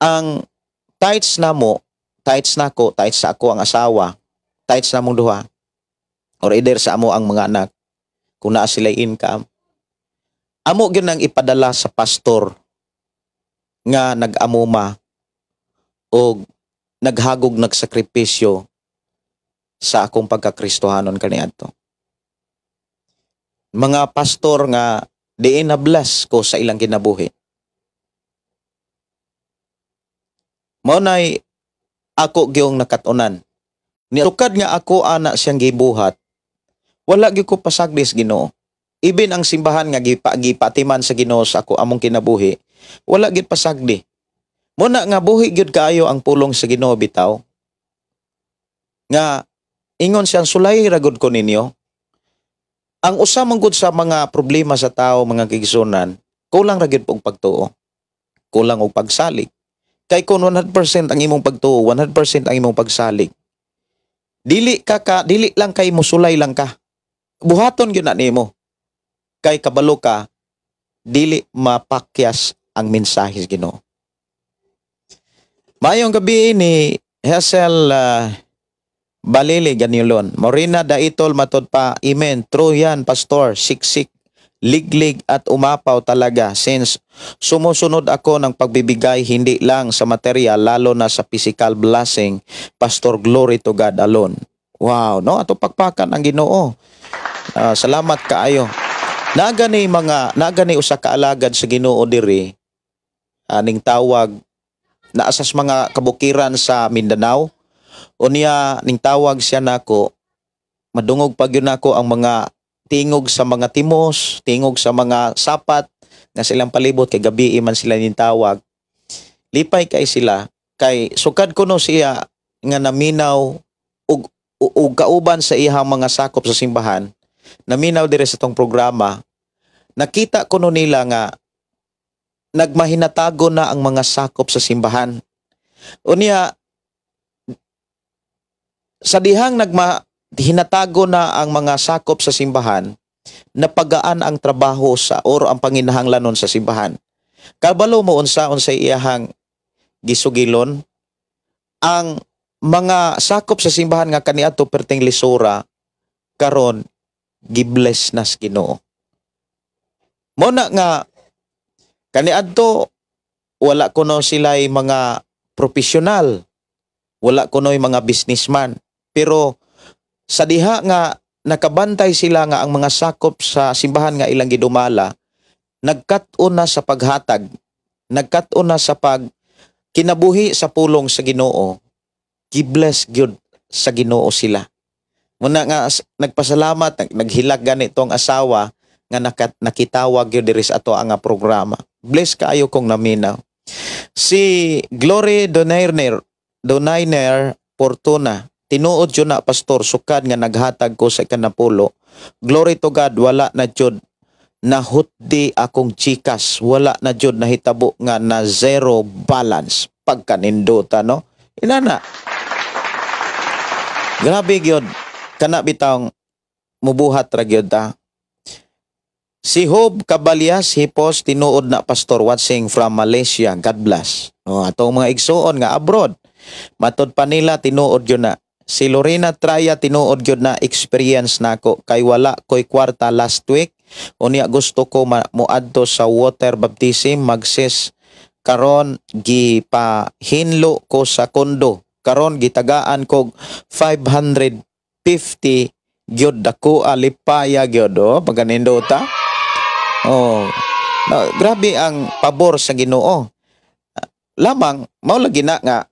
Ang tithes namo, tithes nako, tithes sa ako ang asawa, tithes namong duha, or either sa amo ang mga anak, kung naa sila income, amo gyud nang ipadala sa pastor nga nag-amuma o naghagog nagsakripisyo sa akong pagkakristohanon kaniadto. Mga pastor nga diin na bless ko sa ilang kinabuhi. Mao nay ako gyung nakatunan. Nitukad nga ako ana siyang gibuhat, wala gyud ko pasagdis Ginoo. Even ang simbahan nga gipatiman sa Ginoo sa ako among kinabuhi, wala gyud pasagdi. Muna nga buhi gyud kaayo ang pulong sa Ginoo bitaw. Nga ingon siyang sulay ragod ko ninyo. Ang usa man gud sa mga problema sa tao mga kigsunan, kulang ra gyud og pagtuo. Kulang og pagsalig. Kay kung 100% ang imong pagtuo, 100% ang imong pagsalig, dili lang kay musulay lang ka. Buhaton gyud na nimo. Kay kabalo ka, dili mapakyas ang mensahe sa Ginoo. Mayong gabi ni Hazel Balili Ganilon. Morina daitol matod pa. Amen. True yan, pastor. Siksik, liglig at umapaw talaga since sumusunod ako ng pagbibigay hindi lang sa material lalo na sa physical blessing. Pastor, glory to God alone. Wow, no? Ato pakpakan ang Ginoo. Salamat kaayo. Nagani usa ka alagad sa Ginoo diri. Aning tawag na asas mga kabukiran sa Mindanao. Unya ning tawag siya nako, madungog pag yun nako ang mga tingog sa mga timos, tingog sa mga sapat nga silang palibot kay gabi man sila ning tawag. Lipay kay sila kay sukad kuno siya nga naminaw ug kauban sa iyang mga sakop sa simbahan. Naminaw dire sa tong programa. Nakita kuno nila nga nagmahinatago na ang mga sakop sa simbahan. Unya sa dihang hinatago na ang mga sakop sa simbahan, napagaan ang trabaho sa or ang panginahanglanon sa simbahan. Kabalo mo unsay iyahang gisugilon ang mga sakop sa simbahan nga kaniadto perteng lisura karon gibless nas Ginoo. Mo na nga kaniadto wala kuno sila'y mga profesional, wala kuno'y mga businessman. Pero sa diha nga nakabantay sila nga ang mga sakop sa simbahan nga ilang gidumala, nagkat-on na sa paghatag, nagkat-on na sa kinabuhi sa pulong sa Ginoo. Gibless gyud sa Ginoo sila. Muna nga nagpasalamat, naghilag ganito ang asawa nga nakitawag gyud diri sa ato ang programa. Bless kaayo kong naminaw. Si Glory Donainer Fortuna, tinuod yun na pastor, sukad nga naghatag ko sa ikanapulo, Glory to God, wala na jud nahutdi akong chikas, wala na jud nahitabo nga na zero balance pagkaninduta, no? Inana. Grabe gyud kana bitawng mubuhat ra gyud ta. Si Job Cabalias hipos tinuod na pastor watching from Malaysia. God bless. Atong mga igsuon nga abroad. Matod pa nila tinuod gyud na. Si Lorena Traya tinuod gyud na experience nako kay wala koy kwarta last week. Unya gusto ko moadto sa water baptism magsis karon gipahinlo ko sa kondo. Karon gitagaan ko 550 gyud dako alipaya gyud pagkanindota. Grabe ang pabor sa Ginoo. Lamang mao lagi na nga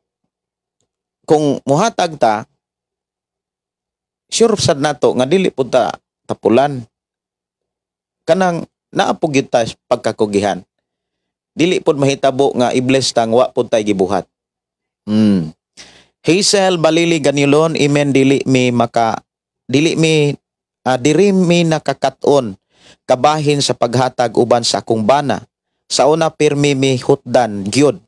kung muhatag ta sure sad nato nga dili pud ta tapulan. Kanang naapog gyud ta pagkakugihan. Dili pud mahitabo nga i-bless tang wa pud tay gibuhat. Hazel Balili Ganilon, imen diri mi nakakaton kabahin sa paghatag uban sa akong bana. Sa una pirmi mi hutdan gyud.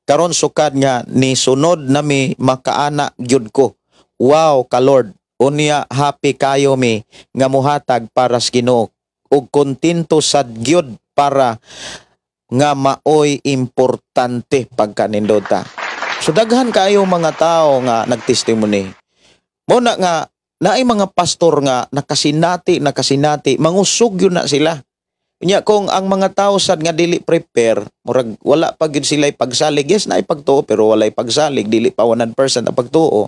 Karon sukad nga ni sunod na mi makaana gyud ko. Wow ka Lord. Unya happy kayo mi nga muhatag para sa Ginoo ug kontento sad gyud para nga maoy importante pagkanindota. So daghan kayo mga tao nga nagtestimony. Mo na nga naay mga pastor nga nakasinati mangusog yun na sila. Nya kung ang mga tao sad nga dili prepare, murag wala pa gyud sila pagsalig. Yes, naay pagtuo pero walay pagsalig, dili pa 100% ang pagtuo.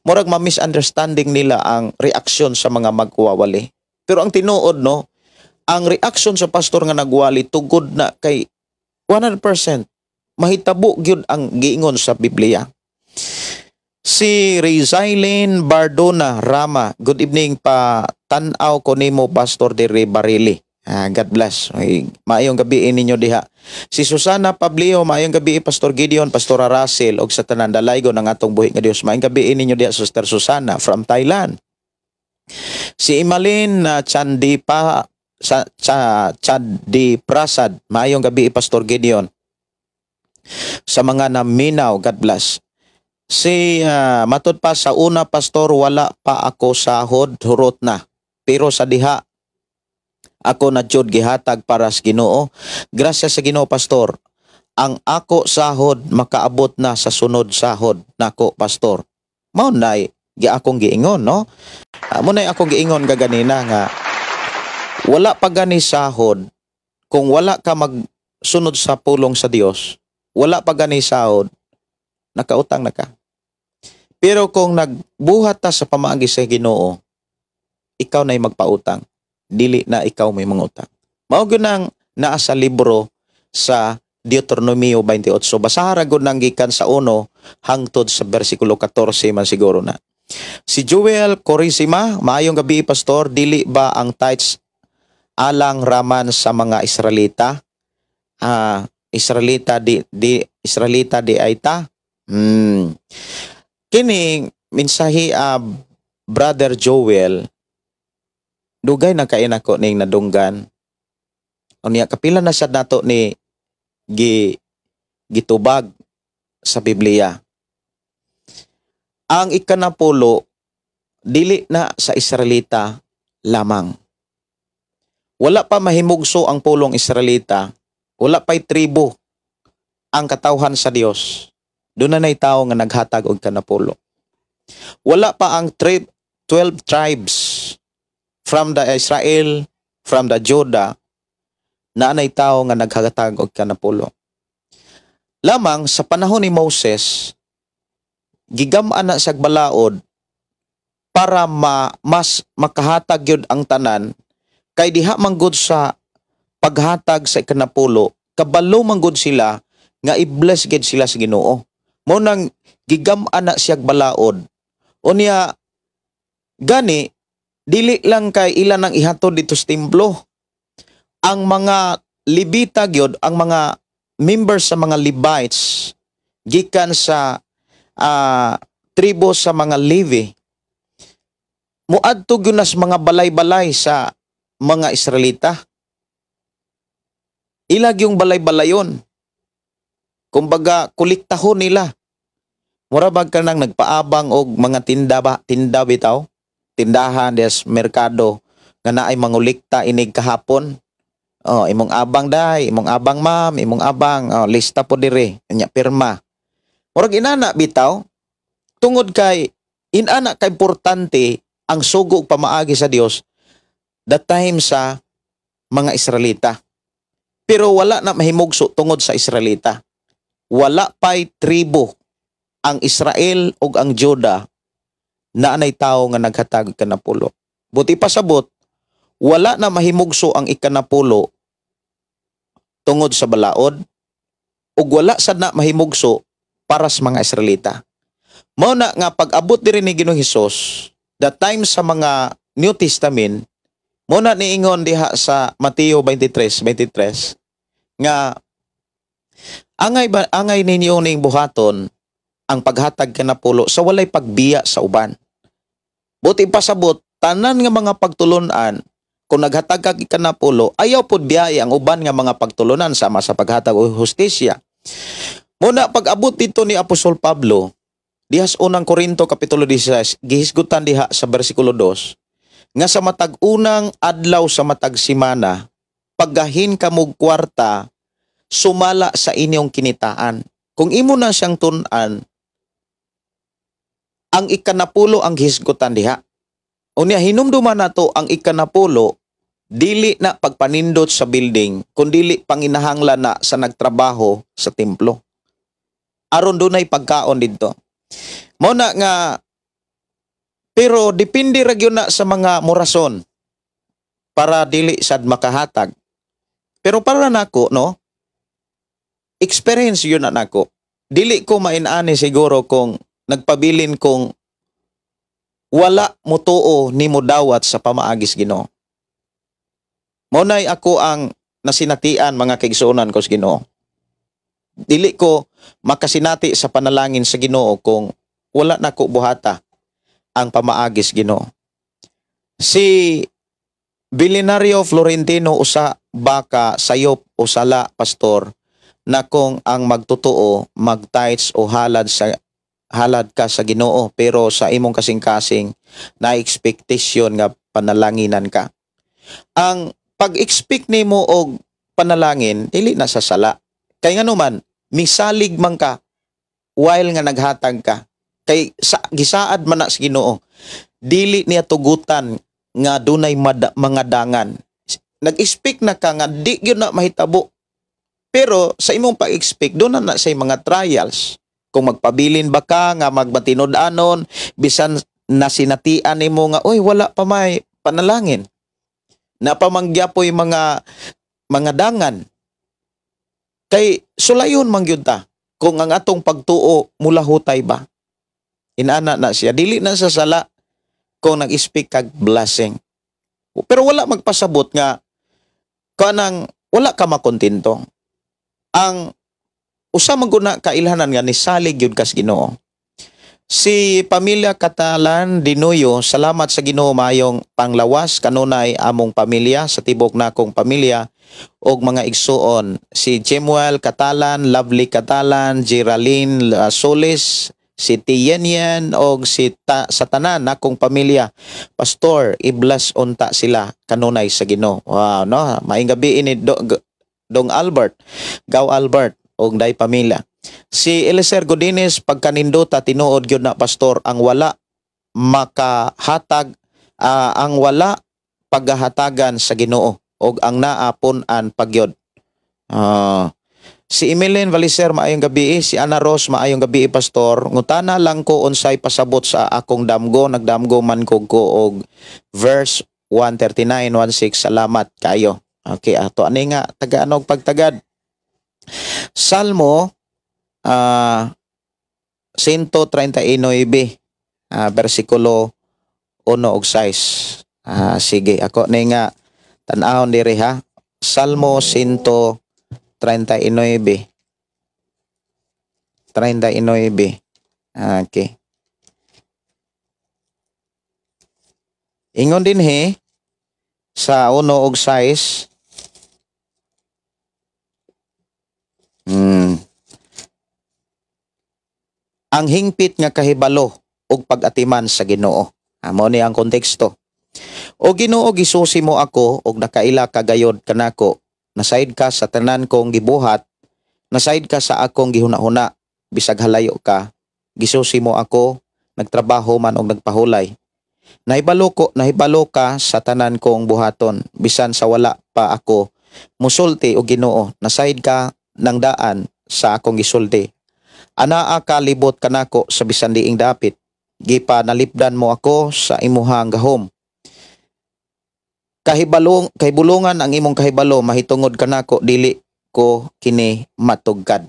Murag ma-misunderstanding nila ang reaksyon sa mga magwawali. Pero ang tinuod no, ang reaksyon sa pastor nga nagwali tugod na kay 100% mahitabo gyud ang giingon sa Biblia. Si Rizailen Bardona Rama, good evening pa tan-aw ko nimo Pastor Dere Barili. God bless. Maayong gabi ninyo diha. Si Susana Pablio, maayong gabi Pastor Gideon, Pastor Russell og sa tanan dalaygo ng atong buhi nga Dios. Maayong gabi ninyo diha Sister Susana from Thailand. Si Imalin Chandi Prasad, maayong gabi Pastor Gideon. Sa mga naminaw, God bless. Si matod pa sa una pastor, wala pa ako sahod, hurot na. Pero sa diha ako na jud gihatag para sa Ginoo. Gracias sa Ginoo pastor. Ang ako sahod makaabot na sa sunod sahod nako pastor. Mao nay gi akong giingon no. Mo nay akong giingon gaganina nga wala pa gani sahod kung wala ka magsunod sa pulong sa Dios. Wala pa gani sahod, nakautang na ka. Pero kung nagbuhat ta sa pamaagi sa Ginoo, ikaw na'y magpautang. Dili na ikaw may mangutang. Mao gyud nang naa sa libro sa Deuteronomio 28. Basahara gud nang gikan sa 1 hangtod sa bersikulo 14 man siguro na. Si Joel Corisima, maayong gabi pastor, dili ba ang tithes alang raman sa mga Israelita? Israelita di ay ta. Kini mensahe Brother Joel dugay na kay nako ning nadunggan. Unya kapila na sad nato ni gitubag sa Biblia. Ang ikanapulo dili na sa Israelita lamang. Wala pa mahimugso ang pulong Israelita, wala pa'y tribo ang katawhan sa Dios. Doon na na'y tao nga naghatag og kanapulo. Wala pa ang 12 tribes from the Israel, from the Judah, na na'y tao nga naghatag og kanapulo. Lamang sa panahon ni Moses, gigam-an na sa balaod para mas makahatag yun ang tanan, kay diha manggod sa paghatag sa kanapulo, kabalo manggod sila nga i-bless gid sila sa Ginoo. Mo nang gigam-an na siya balaod. Unya gani dili lang kay ilan ang ihatod dito sa templo. Ang mga Levita gyud, ang mga members sa mga Levites gikan sa tribo sa mga Levi, muadto gyud nas mga balay-balay sa mga Israelita. Ilag yung balay-balayon. Kumbaga, kuliktahon nila. Murabag ka nang nagpaabang og mga tinda bitaw, tindahan, des merkado, nga naay mangulikta inig kahapon. Oh, imong abang day, imong abang ma'am, imong abang, oh, lista po dire, nya pirma. Murag inana bitaw, tungod kay inana kay importante ang sugo ug pamaagi sa Dios that time sa mga Israelita. Pero wala na mahimugso tungod sa Israelita. Wala pa'y tribo ang Israel ug ang Juda na anay tao nga naghatag kanapulo. Buti pasabot, wala na mahimugso ang ikanapulo tungod sa balaod ug wala sad na mahimugso para sa mga Israelita. Mao na nga pag-abot diri ni Ginoong Hesus, the time sa mga New Testament, mao na niingon diha sa Mateo 23:23 nga angay ninyo ning buhaton ang paghatag kanapulo sa walay pagbiya sa uban. Buti pasabot, tanan nga mga pagtulunan, kung naghatag ka kanapulo, ayaw pod biyaya ang uban nga mga pagtulunan sama sa paghatag o hustisya. Muna pag-abot dito ni Apostol Pablo, dihas unang Korinto kapitulo 16, gihisgutan diha sa bersikulo 2, nga sa matag unang adlaw sa matag simana, paggahin kamog kwarta, sumala sa inyong kinitaan. Kung imo na siyang tun-an, ang ikanapulo ang hisgutan diha. Unya hinumduman nato ang ikanapulo, dili na pagpanindot sa building, kundili panginahanglan na sa nagtrabaho sa templo. Aron dunay pagkaon didto. Mao na nga, pero depende ra gyud na sa mga morason para dili sad makahatag. Pero para nako, no, experience yun na nako. Dili ko mainani siguro kung nagpabilin kung wala mo tuo ni mo dawat sa pamaagis Ginoo. Maunay ako ang nasinatian mga kaigsuonan ko sa Ginoo. Dili ko makasinati sa panalangin sa Ginoo kung wala nako buhata ang pamaagis Ginoo. Si Billionario Florentino usa baka sayop o sala pastor na kung ang magtotoo, mag-tithes o halad ka sa Ginoo, pero sa imong kasing-kasing na expectation nga panalanginan ka. Ang pag-expect nimo og panalangin dili na sa sala. Kay nganuman misalig man ka while nga naghatag ka. Kay gisaad man na sa Ginoo. Dili niya tugutan nga dunay mga dangan. Nag-expect na ka nga di gyud na mahitabo. Pero sa imong pag-expect doon na say mga trials. Kung magpabilin ba ka nga magbatinod-anon, bisan nasinatian nimo nga oy wala pa may panalangin. Napamangyapoy mga dangan. Kay sulayon man gyud ta kung ang atong pagtuo mula hutay ba. Inana na siya dili na sa sala kung nag-speak kag blessing. Pero wala magpasabot nga kanang wala ka makontento. Ang usa man guna kailhanan nga ni salig gyud kas Ginoo. Si pamilya Catalan Dinoyo, salamat sa Ginoo mayong panglawas kanunay among pamilya sa tibok nakong pamilya og mga igsuon. Si Jemuel Catalan, Lovely Catalan, Geraldine Solis, si Tiyenyen og sa tanan nakong pamilya. Pastor, i-bless unta sila kanunay sa Ginoo. Wow, no? Maayong gabi ini Dong Albert, Gaw Albert og day pamilya. Si Eliezer Godines pagkanindota tinuod gyud na pastor ang wala makahatag ang wala paghahatagan sa Ginoo og ang naapon-an pagyod. Si Emeline Valiser maayong gabi, si Ana Rose maayong gabi pastor. Ngutana lang ko unsay pasabot sa akong damgo, nagdamgo man ko og verse 139:16. Salamat kayo. Okay, ato ani nga taga-anog pagtagad. Salmo 139 versikulo 1 og 6. Sige, ako ni nga tan-awon diri ha. Salmo 139. Okay. Ingon din sa 1 og 6. Ang hingpit nga kahibalo og pag-atiman sa Ginoo. Amo ni ang konteksto. O Ginoo, gisusi mo ako og nakaila ka gayod kanako. Nasaid ka sa tanan kong gibuhat, nasaid ka sa akong gihuna-huna, bisag halayo ka. Gisusi mo ako, nagtrabaho man og nagpahulay. Nahibalo ka sa tanan kong buhaton, bisan sa wala pa ako musulti o Ginoo. Nasaid ka ng daan sa akong gisulti. Anaa ka libot kanako sa bisan diing dapit. Gipa nalipdan mo ako sa imuhang gahom. Kahibulungan ang imong kahibalo, mahitungod kanako dili ko kini matugkad.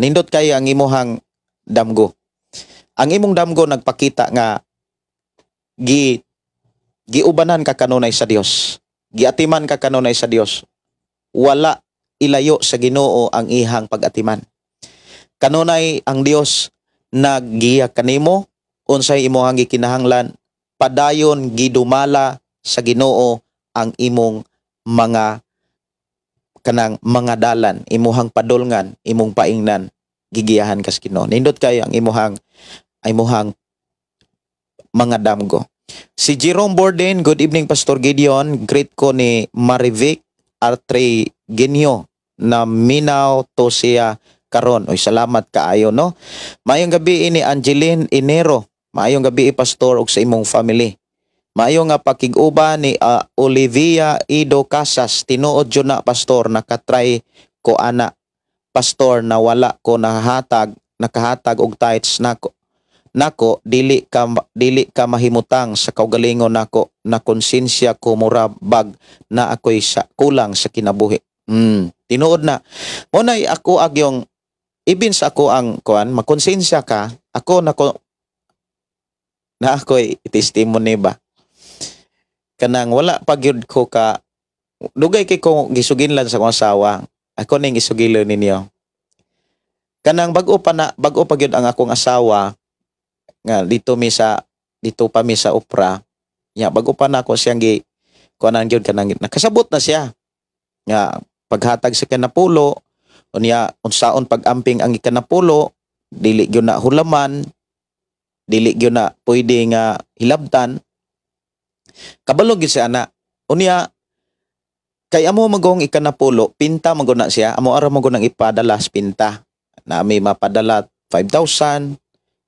Nindot kay ang imuhang damgo. Ang imong damgo nagpakita nga giubanan ka kanunay sa Dios. Giatiman ka kanunay sa Dios. Wala ilayo sa Ginoo ang ihang pag-atiman. Kanunay ang Dios naggiya kanimo unsay imong gikinahanglan, padayon gidumala sa Ginoo ang imong mga mga dalan, imuhang padulngan, imong paingnan, gigiyahan kas Ginoo. Nindot kay ang imuhang mga damgo. Si Jerome Borden, good evening Pastor Gideon, greet ko ni Marivic Artregenio na minaw to siya karon. Oy, salamat kaayo no. Maayong gabi ni Angeline Inero. Maayong gabi Pastor ug sa imong family. Maayo nga pakig-uba ni Olivia Ido Casas. Tinuod jud na Pastor, nakatry ko ana Pastor na wala ko nakahatag og tithes nako dili ka mahimutang sa kaugalingon nako, na konsensya ko murabag na ako'y kulang sa kinabuhi. Tinuod na. Munay ako agyong ibin sa ako ang kuan, makonsensya ka, ako na ako'y testimony ba. Kanang wala pa gyud ko ka dugay kay ko gisuginlan sa akong asawa. Ako ning isugilon ninyo. Kanang bago pa gyud ang akong asawa nga dito pa mi sa opera. Ya bago pa na ako siyang kuanan gyud kanang nakasabot na siya. Nga paghatag sa kanapulo unya unsaon pag-amping ang ikanapulo, dili gyud na hulaman, dili gyud na pwede nga hilabtan. Kabalo gid siya na. Unya kay amo magong ikanapulo, pinta magod na siya. Amo ara magod nang ipadala sa pinta. Na may mapadala 5,000,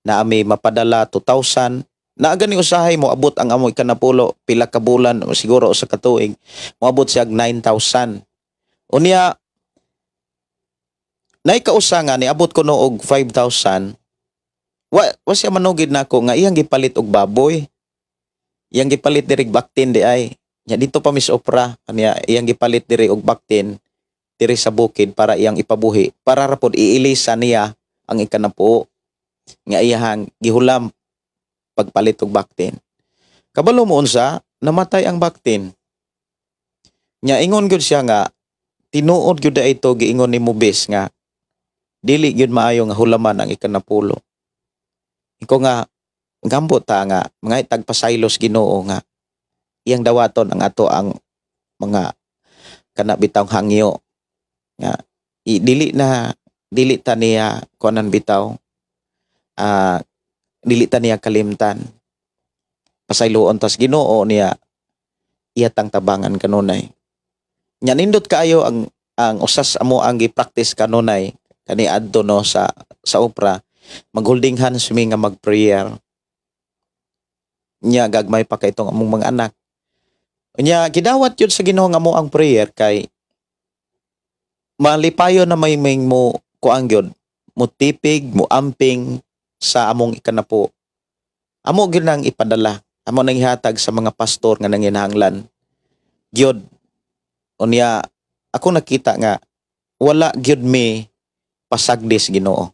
na may mapadala 2,000. Na gani usahay mo abot ang amo ikanapulo pila ka bulan o siguro sa katuig. Moabot siya 9,000. Unya nay kausa nga ni abot ko no og 5,000. Wa siya manugid nako nga iyang gipalit og baboy. Iyang gipalit diri baktin di ay. Nya dito pa mis opera kanya iyang gipalit diri og baktin diri sa bukid para iyang ipabuhi. Para ra pod iilisa niya ang ikanapo nga iyang gihulam pagpalit og baktin. Kabalo mo unsa namatay ang baktin. Nya ingon gyud siya nga tinuod gyud ito giingon ni Mubis nga dili gyud maayo nga hulaman ang ikanapulo. Iko nga gambot ta nga mga tagpasaylos Ginoo nga iyang dawaton ang ato ang mga kana bitaw hangyo nga dili ta niya kuanan bitaw dili ta niya kalimtan. Pasayloon tas Ginoo niya iyatang tabangan kanunay. Nya nindot kaayo ang usas amo ang gi-practice kanunay kani adto no sa opera, magholding hands mi nga mag-prayer. Nya gagmay pa kay itong among mga anak. Nya gidawat yun sa Ginoo nga mo ang prayer kay malipayo na may mo kuang gyud mo tipig mo amping sa among ikanapo. Amo gyud nang ipadala, amo nang ihatag sa mga pastor nga nanginahanglan. Gyud unya ako nakita nga wala gyud mi pasagdis Ginoo.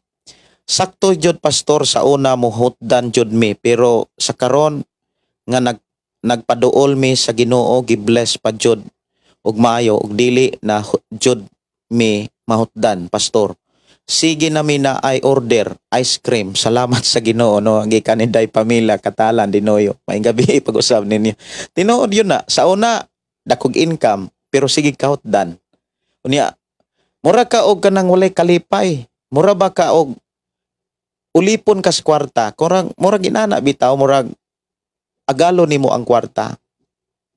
Sakto jud Pastor sa una mo hotdan jud mi, pero sa karon nga nagpaduol mi sa Ginoo, gi-bless pa jud og maayo og dili na jud mi mahutdan Pastor. sige namin na ay order ice cream. Salamat sa Ginoo no. Gikan ni Day Pamila Katalan Dinoyo. Maayong gabi pag-usab ninyo. Tinuod yun na. Sa una dakog income pero sige kahutdan. Unya mura ka og kanang walay kalipay. Mura ba ka og ulipon ka sa kwarta. Murag ginana bitaw murag agalo nimo ang kwarta.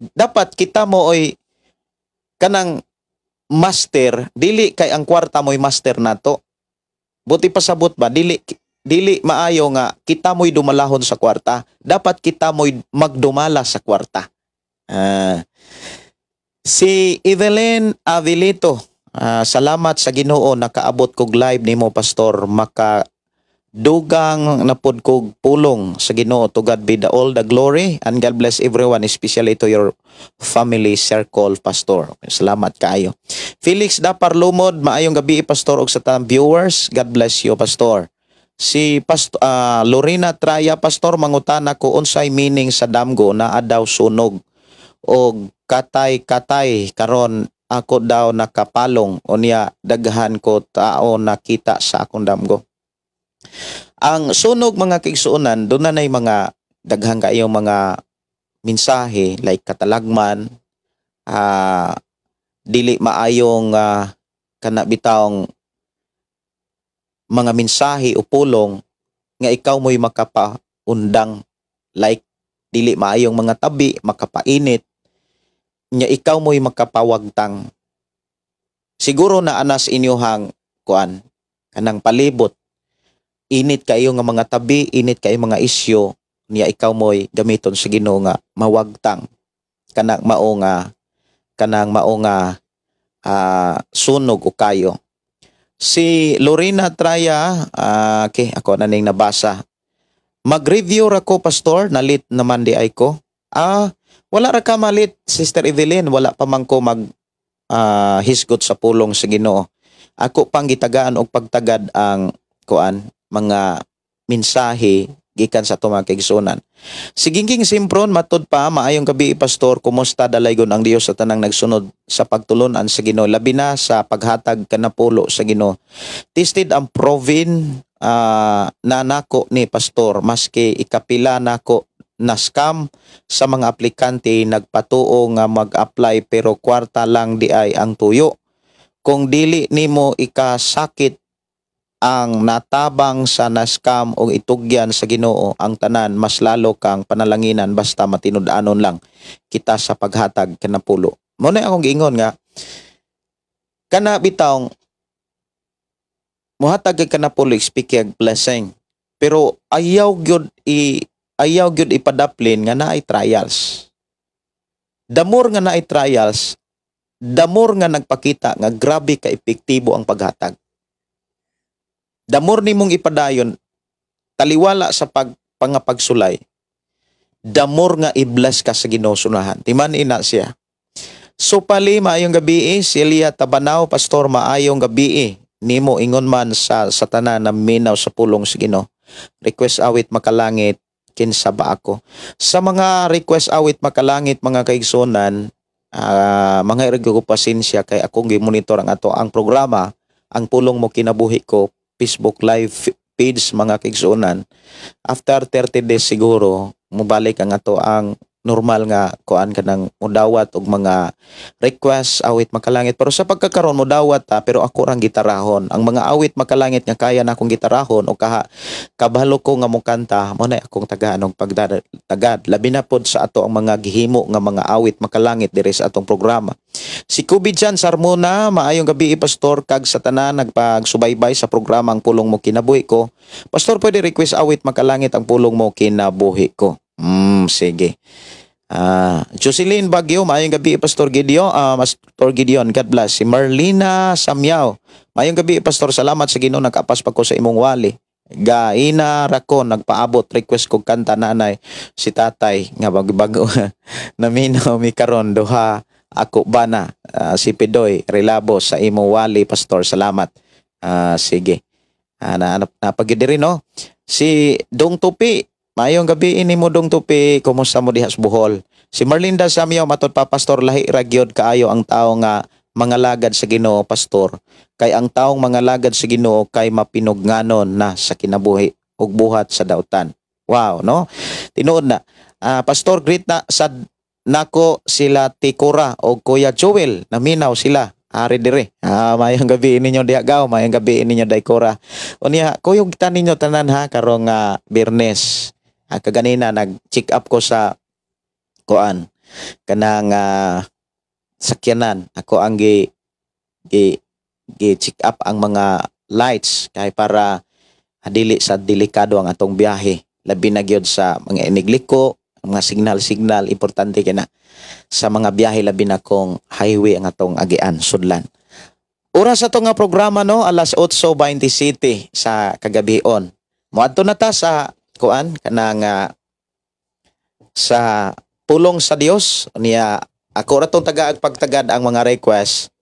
Dapat kita mo oy kanang master dili kay ang kwarta mo'y master nato. Buti pasabot ba dili maayo nga kita mo'y dumalahon sa kwarta. Dapat kita mo'y magdumala sa kwarta. Si Evelyn Avilito, salamat sa Ginoo nakaabot kog live nimo pastor, maka dugang napod kog pulong sa Ginoo. To God be all the glory and God bless everyone, especially to your family circle pastor. Salamat kaayo. Felix Dapar Lumod, maayong gabi pastor og sa tanang viewers. God bless you pastor. Si Lorena Traya pastor, mangutana ko unsay meaning sa damgo na adaw sunog og katay karon ako daw nakapalong unya daghan ko tao nakita sa akong damgo. Ang sunog mga kaigsuonan, doon na mga daghang kayong mga mensahe like katalagman, dili maayong kana bitawng mga mensahe o pulong nga ikaw mo'y makapaundang, like dili maayong mga tabi, makapainit, nya ikaw mo'y makapawagtang. Siguro na anas inyohang kuan kanang palibot. Init kayo nga mga tabi, init kayo mga isyo, niya ikaw mo'y gamiton sa Ginoo nga mawagtang kanang mao nga sunog o kayo. Si Lorena Traya, okay, ako na ning nabasa. Mag-review ra ko pastor, nalit naman di ay ko. Wala ra ka malit Sister Evelyn, wala pa man ko hisgot sa pulong sa Ginoo. Ako pang gitagaan og pagtagad ang kuan mga mensahe gikan sa mga kaigsuonan. Sigingking simpron matud pa, maayong gabi pastor, kumusta dalaygon ang Dios sa tanang nagsunod sa pagtulunan sa Ginoo, labi na sa paghatag kanapulo sa Ginoo. Tested ang provin na nako ni pastor, maski ikapila nako na scam sa mga aplikante nagpatuo nga mag-apply pero kwarta lang di ay ang tuyo. Kung dili nimo ikasakit ang natabang sa naskam o itugyan sa Ginoo ang tanan, mas lalo kang panalanginan basta matinud-anon lang kita sa paghatag kanapulo. Mo na akong giingon nga kana bitawng muhatag kay kanapulo speaking blessing, pero ayaw gyud ipadaplin nga naay trials. Damor nga naay trials, damor nga nagpakita nga grabe ka epektibo ang paghatag. Damor nimong ipadayon taliwala sa pagsulay. Damor nga i-bless ka sa Ginoo sunahan. Timan ina siya. So pali maayong gabi Celia Tabanaw pastor, maayong gabi nimo ingon man sa tanan na minaw sa pulong sa Ginoo. Request awit makalangit kinsa ba ako. Sa mga request awit makalangit mga kaigsunan, mga irgo ko pasensya kay akong gi-monitor ang programa, ang pulong mo kinabuhi ko Facebook live page mga kaigsuonan. After 30 days siguro mubalik ang ato ang normal nga kuan kanang mudawat og mga request awit makalangit, pero sa pagkakaron mudawat pero ako rang gitarahon ang mga awit makalangit nga kaya na akong gitarahon o kabalo ko nga mokanta mo na akong tagaan og pagtagad labi na pod sa ato ang mga gihimo nga mga awit makalangit diri sa atong programa. Si Kubijan Sarmona, maayong gabi pastor, kag sa tanan nagpagsubaybay sa programa ang pulong mo kinabuhi ko. Pastor, pwede request awit makalangit ang pulong mo kinabuhi ko. Sige. Jocelyn Bagyo, maayong gabi Pastor Gideon. Pastor Gideon, God bless. Si Marlina Samyaw, maayong gabi Pastor, salamat sa Ginoo nag-apas pa ko sa imong wali. Gaina Rakon, nagpaabot request kog kanta nanay si tatay nga bago naminaw mi karon duha ako bana. Si Pidoy Relabo sa imong wali Pastor, salamat. Sige. Napagidiri no. Si Dong Tupi, mayong gabi ini mo Dong Tupi, kumusta mo diha sa Bohol? Si Marlinda Samyaw, matud pa Pastor, lahi ra gyud kaayo ang tao nga mga lagad sa Ginoo, pastor, kay ang taong mga lagad sa Ginoo kay mapinugnganon na sa kinabuhi ug buhat sa dautan. Wow, no? Tinuod na. Pastor, greet na sa nako sila Tikura o Kuya Joel, naminaw sila. Ari dire. Mayang gabi ninyo diagaw, mayang gabi ninyo Daikora. Unya, kuyog kita ninyo tanan ha karong Biyernes. Kaganina nag-check up ko sa kuan kanang sakyanan. Ako ang check up ang mga lights kay para dili sa delikado ang atong biyahe. Labi na gyud sa mga inigliko, mga signal importante kina sa mga biyahe labi na kung highway ang atong agian sudlan. Oras ato nga programa no alas 8:27 sa kagabion. Moadto na ta sa kuan kanang sa pulong sa Dios niya. Ako ra tong tagaag pagtagad ang mga request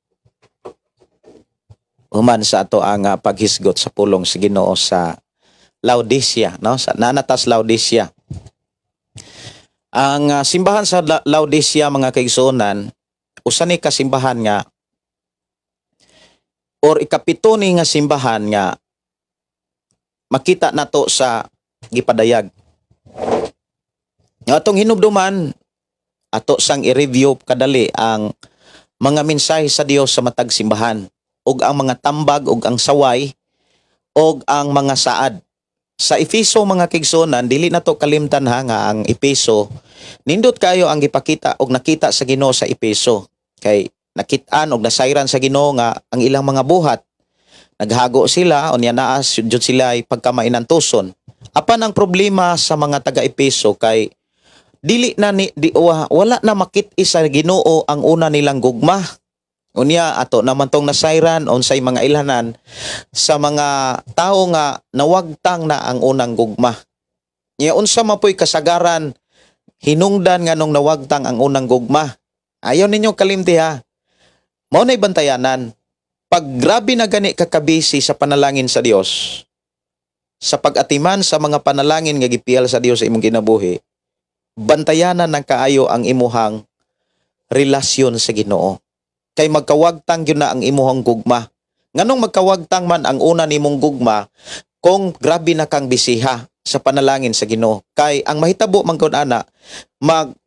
human sa ato ang paghisgot sa pulong sa Ginoo sa Laodicea, no? Sa nanatas Laodicea. Ang simbahan sa Laodicea, mga kaigsuonan, usa ni kasimbahan nga or ikapito ni nga simbahan nga makita nato sa gipadayag. Nga atong hinumduman ato sang i-review kadali ang mga mensahe sa Dios sa matag simbahan ug ang mga tambag ug ang saway ug ang mga saad. Sa Efeso, mga kaigsuonan, dili nato kalimtan ha nga ang Efeso nindot kayo ang gipakita ug nakita sa Ginoo sa Efeso. Kay nakit-an ug nasayran sa Ginoo nga ang ilang mga buhat naghago sila unya naa jud sila ay pagkamainantuson. Apan ang problema sa mga taga Efeso kay dili na wala na makit-i sa Ginoo ang una nilang gugma. Unya ato naman tong nasayran unsay mga ilhanan sa mga tao nga nawagtang na ang unang gugma. Nya unsa mapoy kasagaran hinungdan nga nung nawagtang ang unang gugma. Ayaw ninyo kalimti ha. Mao nay bantayanan. Pag grabe na gani kakabisi sa panalangin sa Dios, sa pag-atiman sa mga panalangin nga gipiyal sa Dios sa imong kinabuhi, bantayanan ng kaayo ang imuhang relasyon sa Ginoo. Kay magkawagtang yun na ang imuhang gugma. Nganong magkawagtang man ang una nimong gugma kung grabe na kang bisiha sa panalangin sa Ginoo. Kay ang mahitabo man gud ana,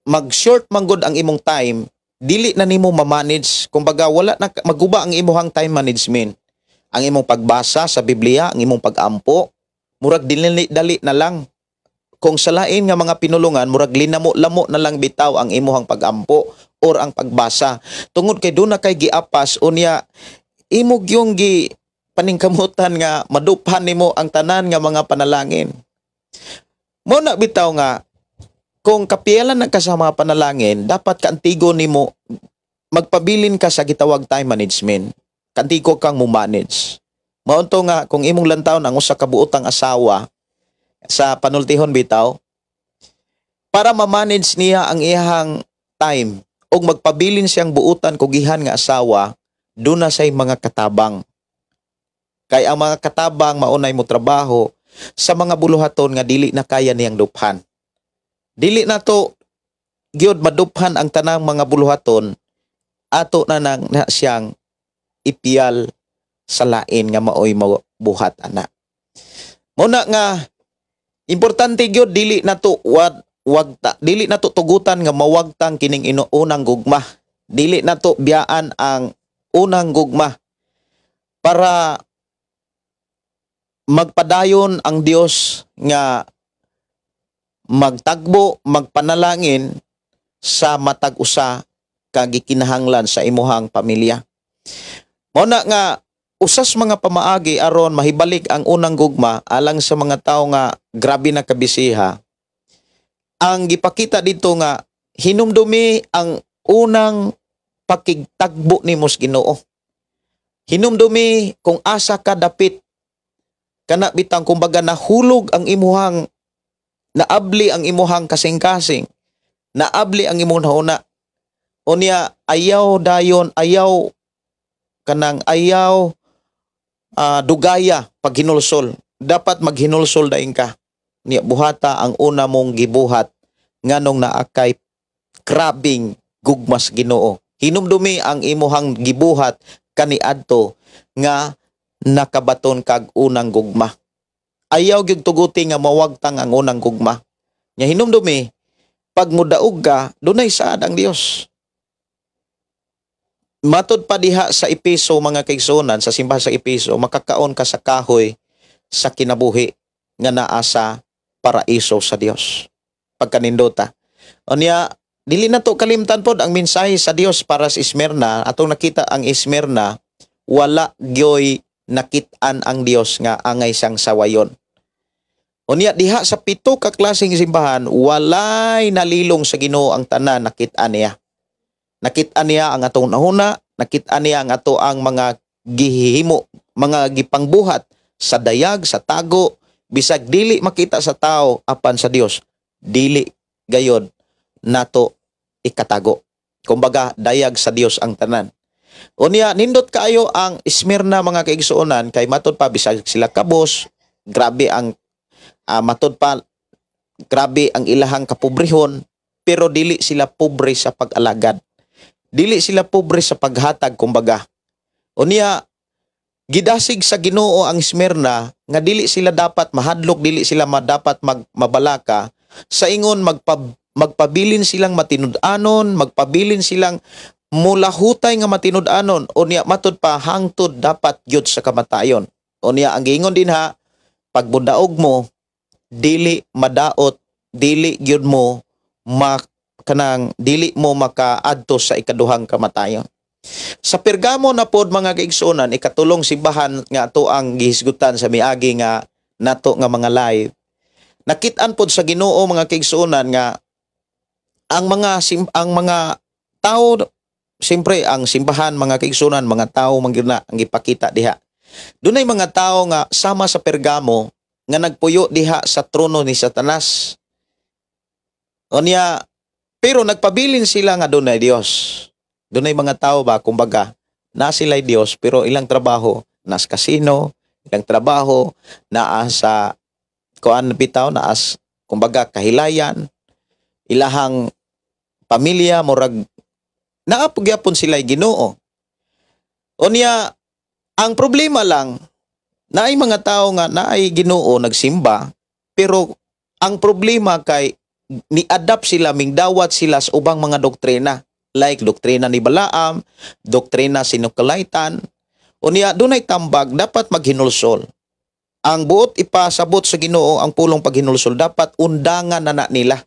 mag-short man gud ang imong time, dili na nimo ma-manage. Kumbaga wala na maguba ang imuhang time management. Ang imong pagbasa sa Biblia, ang imong pag-ampo, murag dali na lang. Kung sa lain nga mga pinulungan, murag linamo-lamo na lang bitaw ang imuhang pag-ampo or ang pagbasa. Tungod kay doon na kay giapas, unya, imog yung paningkamutan nga maduphan nimo ang tanan nga mga panalangin. Mo na bitaw nga, kung kapiyalan na ka sa mga panalangin, dapat kaantigo nimo, magpabilin ka sa gitawag time management. Kaantigo kang mo-manage. Maunto nga, kung imong lantaw ang usa ka buotang asawa, sa panultihon bitaw, para ma-manage niya ang iyang time o magpabilin siyang buutan kugihan nga asawa, doon na say mga katabang. Kay ang mga katabang maunay mo trabaho sa mga buluhaton nga dili na kaya niyang duphan. Dili na to gyud maduphan ang tanang mga buluhaton, ato na nang na siyang ipiyal sa lain nga maoy buhat ana. Muna nga importante gyud dili na to dili na to tugutan nga mawagtang kining unang gugma. Dili na to biyaan ang unang gugma para magpadayon ang Dios nga magtagbo, magpanalangin sa matag usa ka gikinahanglan sa imuhang pamilya. Mao na nga usas mga pamaagi aron mahibalik ang unang gugma alang sa mga tao nga grabe na kabisiha. Ang gipakita dito nga hinumdumi ang unang pakigtagbo nimo sa Ginoo. Hinumdumi kung asa ka dapit kana bitang kumbaga nahulog ang imuhang naabli ang imuhang kasing-kasing, naabli ang imong nahuna. Unya ayaw dayon, ayaw dugaya pag hinulsol. Dapat maghinulsol daing ka. Niya buhata ang una mong gibuhat nganong naakay krabing gugmas Ginoo. Hinumdumi ang imuhang gibuhat kaniadto nga nakabaton kag unang gugma. Ayaw gyud tuguti nga mawagtang ang unang gugma. Nya hinumdumi, pag mudaog ka, dunay saad ang Dios. Matod pa diha sa Epeso mga kaigsunan, sa simbahan sa Epeso, makakaon ka sa kahoy sa kinabuhi nga naa sa paraiso sa Dios. Pagkanindota. Unya, dili na to kalimtan pod ang mensahe sa Dios para sa Esmirna. Atong nakita ang Esmirna, wala gyoy nakit-an ang Dios nga angay siyang sawayon. Unya diha sa 7 ka klaseng simbahan, walay nalilong sa Ginoo ang tanan, nakit-an niya. Nakit-an niya ang atong nahuna, nakit-an niya ang ato ang mga gihimo, mga gipangbuhat sa dayag, sa tago, bisag dili makita sa tao apan sa Dios, dili gayod nato ikatago. Kumbaga, dayag sa Dios ang tanan. Unya, nindot kaayo ang Esmirna mga kaigsuonan, kay matod pa bisag sila kabos, grabe ang matod pa, grabe ang ilahang kapobrehon, pero dili sila pobre sa pag-alagad. Dili sila pobre sa paghatag, kumbaga. Unya, gidasig sa Ginoo ang Esmirna nga dili sila dapat mahadlok, dili sila dapat mabalaka, sa ingon magpabilin silang matinud-anon, magpabilin silang mulahutay nga matinud-anon, unya matod pa hangtod dapat gyud sa kamatayon. Unya ang giingon din ha, pagbudaog mo, dili madaot, dili gyud mo dili mo makaadto sa ikaduhang kamatayon. Sa Pergamo na pod mga kaigsunan, ikatulong simbahan nga ato ang gihisgutan sa miagi nga nato nga mga live. Nakit-an pod sa Ginoo mga kaigsunan nga ang mga tao, siyempre ang simbahan mga kaigsunan, mga tao manggina ang ipakita diha. Dunay mga tao nga sama sa Pergamo nga nagpuyo diha sa trono ni Satanas. Unya, pero nagpabilin sila nga dunay Dios. Dunay mga tao ba, kumbaga, na sila'y Dios, pero ilang trabaho, nas kasino, ilang trabaho, naa sa, kuan bitaw, naas, kumbaga, kahilayan, ilahang pamilya, murag, naapugyapon sila'y Ginoo. Unya, ang problema lang, naay mga tao nga, naay Ginoo, nagsimba, pero ang problema kay, ni-adapt sila, mingdawat sila sa ubang mga doktrina. Like doktrina ni Balaam, doktrina sinukalaitan. Unya, dunay tambag, dapat maghinulsol. Ang buot ipasabot sa Ginoo ang pulong paghinulsol, dapat undangan na nila.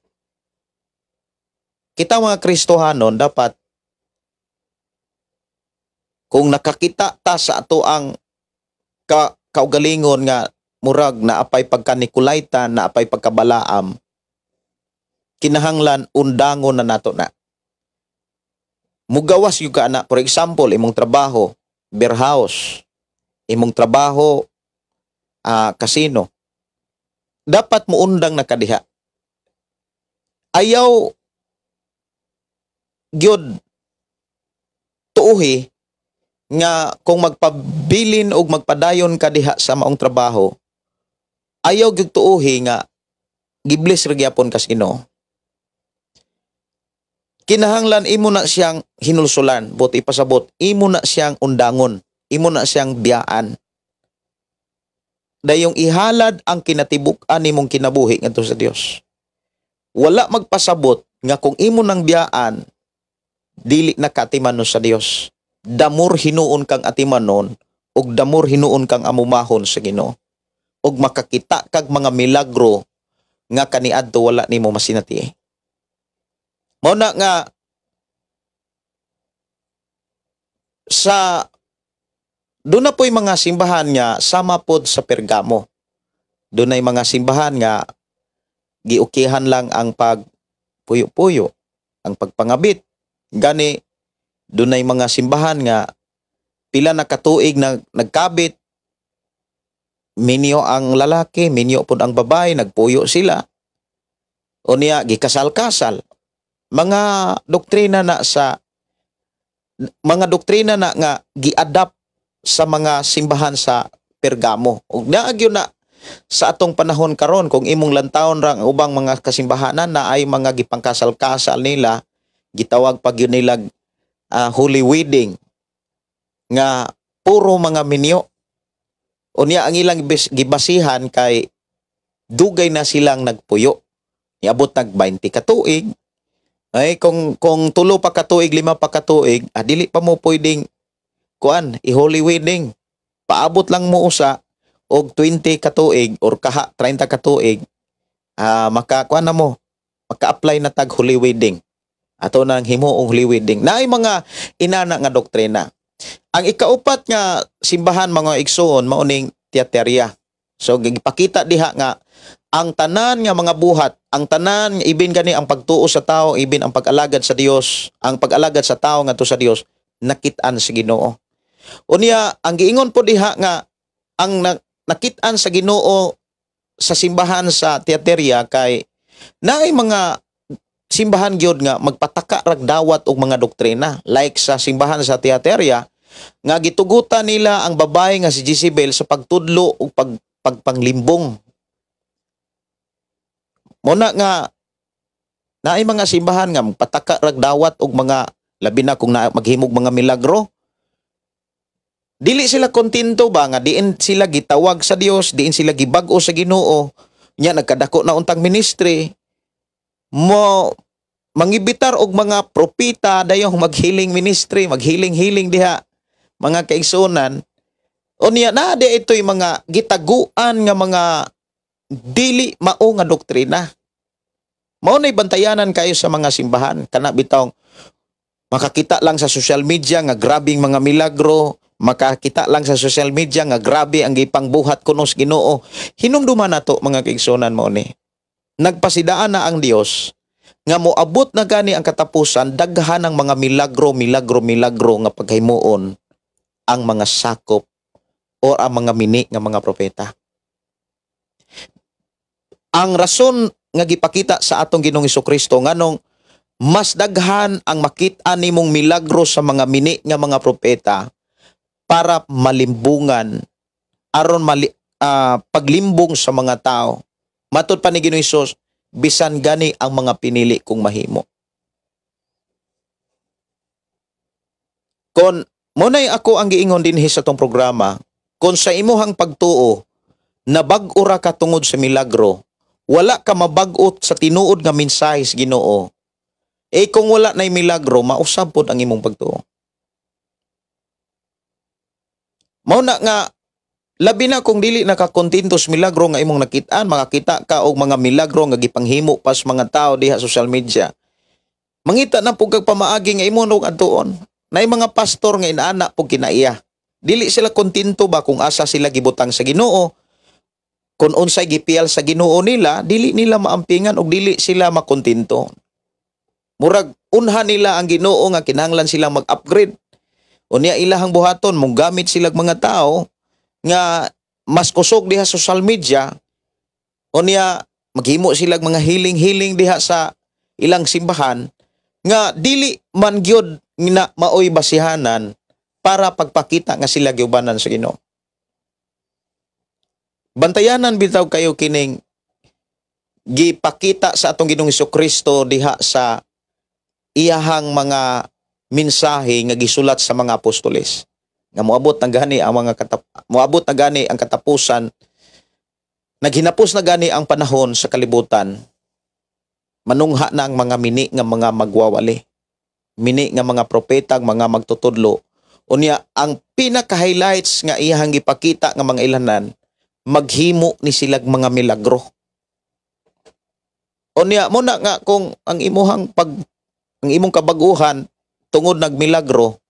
Kita mga Kristohanon, dapat kung nakakita ta sa ato ang kaugalingon nga murag na apay pagkanikulaitan, na apay pagkabalaam, kinahanglan undangon na nato na. Mugawas yung ka na, for example, imong trabaho, beer house, imong trabaho, casino, dapat mo undang na kadiha. Ayaw gyud tuuhi nga kung magpabilin o magpadayon ka diha sa maong trabaho, ayaw gyud tuuhi nga gibless ra gyapon kasino. Kinahanglan imo na siyang hinulsulan, buti ipasabot, imo na siyang undangon, imo na siyang biyaan. Dayong ihalad ang kinatibuk-an nimong kinabuhi ngadto sa Dios. Wala magpasabot nga kung imo nang biyaan, dili na katimanon sa Dios. Damor hinuon kang atimanon, ug damor hinuon kang amumahon sa Ginoo. Ug makakita kag mga milagro nga kaniadto wala nimo masinati. Mao na nga sa doon na po'y mga simbahan nga sama pod sa Pergamo. Doon ay mga simbahan nga giukihan lang ang pagpuyo-puyo, ang pagpangabit. Gani, doon ay mga simbahan nga pila na katuig na nagkabit, minyo ang lalaki, minyo pod ang babae, nagpuyo sila. O niya, gikasal-kasal. Mga doktrina na nga gi-adapt sa mga simbahan sa Pergamo. Ug naagyo na sa atong panahon karon, kung imong lantawon ra ang ubang mga kasimbahanan na ay mga gipangkasal-kasal nila, gitawag pag yun nila holy wedding nga puro mga minyo. Unya ang ilang gibasihan kay dugay na silang nagpuyo. Niabot nag 20 ka tuig. Ay kung 3 pa ka tuig, 5 pa ka tuig, dili pa mo pwedeng i-holy wedding. Paabot lang mo usa og 20 ka tuig or 30 ka tuig. Maka-apply na tag holy wedding. Ato nang himuong holy wedding. Naay mga inana nga doktrina. Ang ikaupat nga simbahan mga igsoon maoning teaterya. So gipakita diha nga ang tanan nga mga buhat, ang tanan ibin gani ang pagtuo sa tao, ibin ang pag-alagad sa Dios, ang pag-alagad sa tao ngadto sa Dios nakit-an sa Ginoo. Unya ang giingon po diha nga ang nakit-an sa Ginoo sa simbahan sa teaterya kay naay mga simbahan gyud nga magpataka rag dawat og mga doktrina, like sa simbahan sa teaterya nga gitugutan nila ang babae nga si Jezebel sa pagtudlo ug pagpanglimbong. Muna nga naay mga simbahan nga magpataka rag dawat og mga labi na kung maghimog mga milagro. Dili sila kontento ba nga diin sila gitawag sa Dios, diin sila gibag-o sa Ginoo, nya nagkadako na untang ministry. Mangibitar og mga propeta dayong maghealing ministry, maghealing diha mga kaigsunan. Unya na ito'y mga gitaguan nga mga dili mao nga doktrina. Mao nay bantayanan kayo sa mga simbahan kana bitong makakita lang sa social media nga grabing mga milagro, makakita lang sa social media nga grabe ang gipangbuhat kuno sa Ginoo. Hinumduman nato mga kaigsunan mao ni. Nagpasidaan na ang Dios nga moabot na gani ang katapusan, daghan ng mga milagro nga paghimuon ang mga sakop o ang mga mini nga mga propeta. Ang rason nga gipakita sa atong Ginoong Hesukristo nganong mas daghan ang makit-an nimong milagro sa mga mini nga mga propeta para malimbungan aron paglimbong sa mga tao. Matud pa ni Ginoong Hesus, bisan gani ang mga pinili kong mahimo. Kon munay ako ang giingon dinhi sa tong programa, kon sa imuhang pagtuo na bag-o ra ka tungod sa milagro, wala ka mabag-ot sa tinuod nga mensahe sa Ginoo. Kung wala nay milagro, mausab pod ang imong pagtuo. Mao na nga labi na kung dili nakakontinto sa milagro nga imong nakit-an, makakita ka og mga milagro nga gipanghimo pas mga tao diha sa social media. Mangita na pug kag pamaagi nga imong og adtuon. Nay mga pastor nga inaana pug kinaiya. Dili sila kontento ba kung asa sila gibutang sa Ginoo? Kung unsay gipiyal sa Ginoo nila, dili nila maampingan og dili sila makontento. Murag unha nila ang Ginoo nga kinahanglan sila mag-upgrade. Unya ilahang buhaton mong gamit sila mga tao nga mas kusog diha sa social media. Unya maghimo sila mga healing diha sa ilang simbahan nga dili man gyud nga maoy basihanan para pagpakita nga sila giubanan sa Ginoo. Bantayanan bitaw kayo kining gipakita sa atong Ginoong Hesukristo diha sa iyahang mga mensahe nga gisulat sa mga apostoles. Nga moabot na gani ang katapusan, naghinapos na gani ang panahon sa kalibutan. Manungha na ang mga mini nga mga magwawali. Mini nga mga propeta, mga magtutudlo. Unya ang pinaka-highlights nga iyang gipakita nga mga ilanan, maghimo ni silag mga milagro. Unya mo na nga kung ang imong kabaguhan tungod nagmilagro,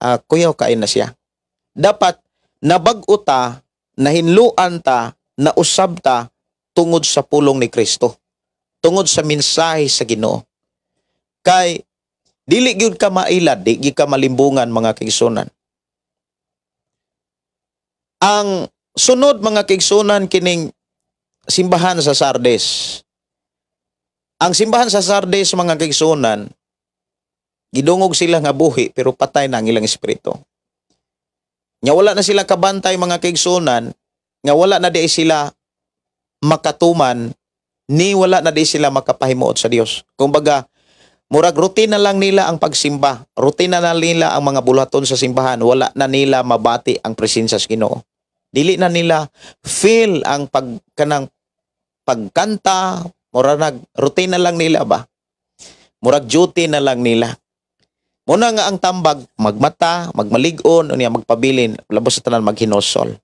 kuyaw kain na siya. Dapat nabag-o ta, nahinluan ta, nausab ta tungod sa pulong ni Kristo. Tungod sa mensahe sa Ginoo. Kay dili gyud ka mailad, di gyud ka malimbungan mga kaigsunan. Ang sunod mga kaigsunan kining simbahan sa Sardes. Ang simbahan sa Sardes mga kaigsunan, gidungog sila nga buhi pero patay na ang ilang espiritu. Nga wala na sila kabantay mga kaigsunan, nga wala na di sila makatuman, ni wala na di sila makapahimuot sa Dios. Kumbaga, Murag rutina lang nila ang pagsimba. Rutina na nila ang mga bulaton sa simbahan. Wala na nila mabati ang presensya sa Ginoo. Dili na nila feel ang kanang pagkanta. Murag rutina lang nila ba? Murag duty na lang nila. Muna nga ang tambag, magmata, magmalig-on, unya magpabilin, labos sa tanan maghinosol.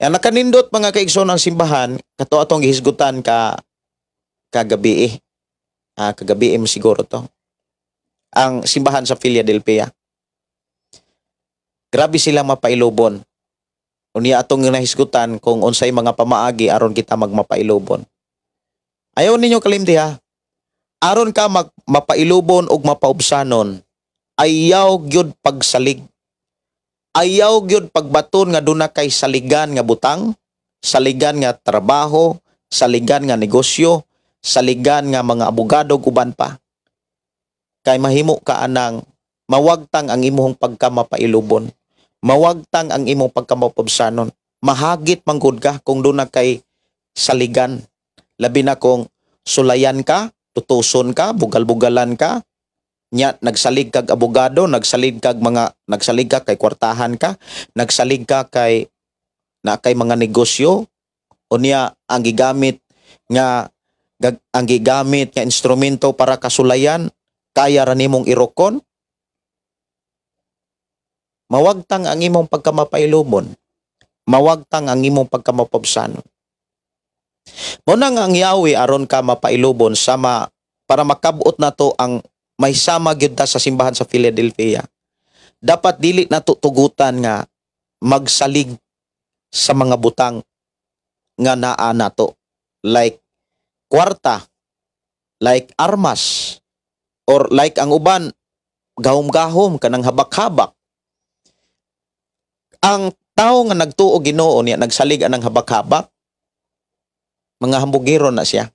Yan nakanindot mga kaigsoon ang simbahan, kato atong gihisgutan kagabi. Kagabi mo siguro to. Ang simbahan sa Philadelphia. Grabe sila mapailobon. Unya atong nahisgutan kung unsay mga pamaagi aron kita magmapailobon. Ayaw ninyo kalimti ha. Aron ka mapailobon og mapaubsanon, ayaw gyud pagsalig. Ayaw gyud pagbaton nga duna kay saligan nga butang, saligan nga trabaho, saligan nga negosyo, saligan nga mga abogado uban pa. Kay mahimo ka anang mawagtang ang imong pagkamapailubon. Mawagtang ang imong pagkamapubsanon. Mahagit manggod ka kung duna kay saligan. Labi na kung sulayan ka, tutuson ka, bugal-bugalan ka, nya nagsalig kag abogado, nagsalig kag kay kwartahan ka, nagsalig ka kay mga negosyo, unya ang gigamit nga instrumento para kasulayan, kaya ra nimong irokon. Mawagtang ang imong pagkamapailumon. Mawagtang ang imong pagkamapabsanon. Muna nga ang Yahweh aron ka mapailubon para makabot na to ang may sama gyud ta sa simbahan sa Philadelphia. Dapat dili na tugutan nga magsalig sa mga butang nga naa nato. Like kwarta, like armas, or like ang uban gahom-gahom kanang habak-habak. Ang tao nga nagtuo Ginoo niya nagsalig anang habak-habak, mga hambugiro na siya.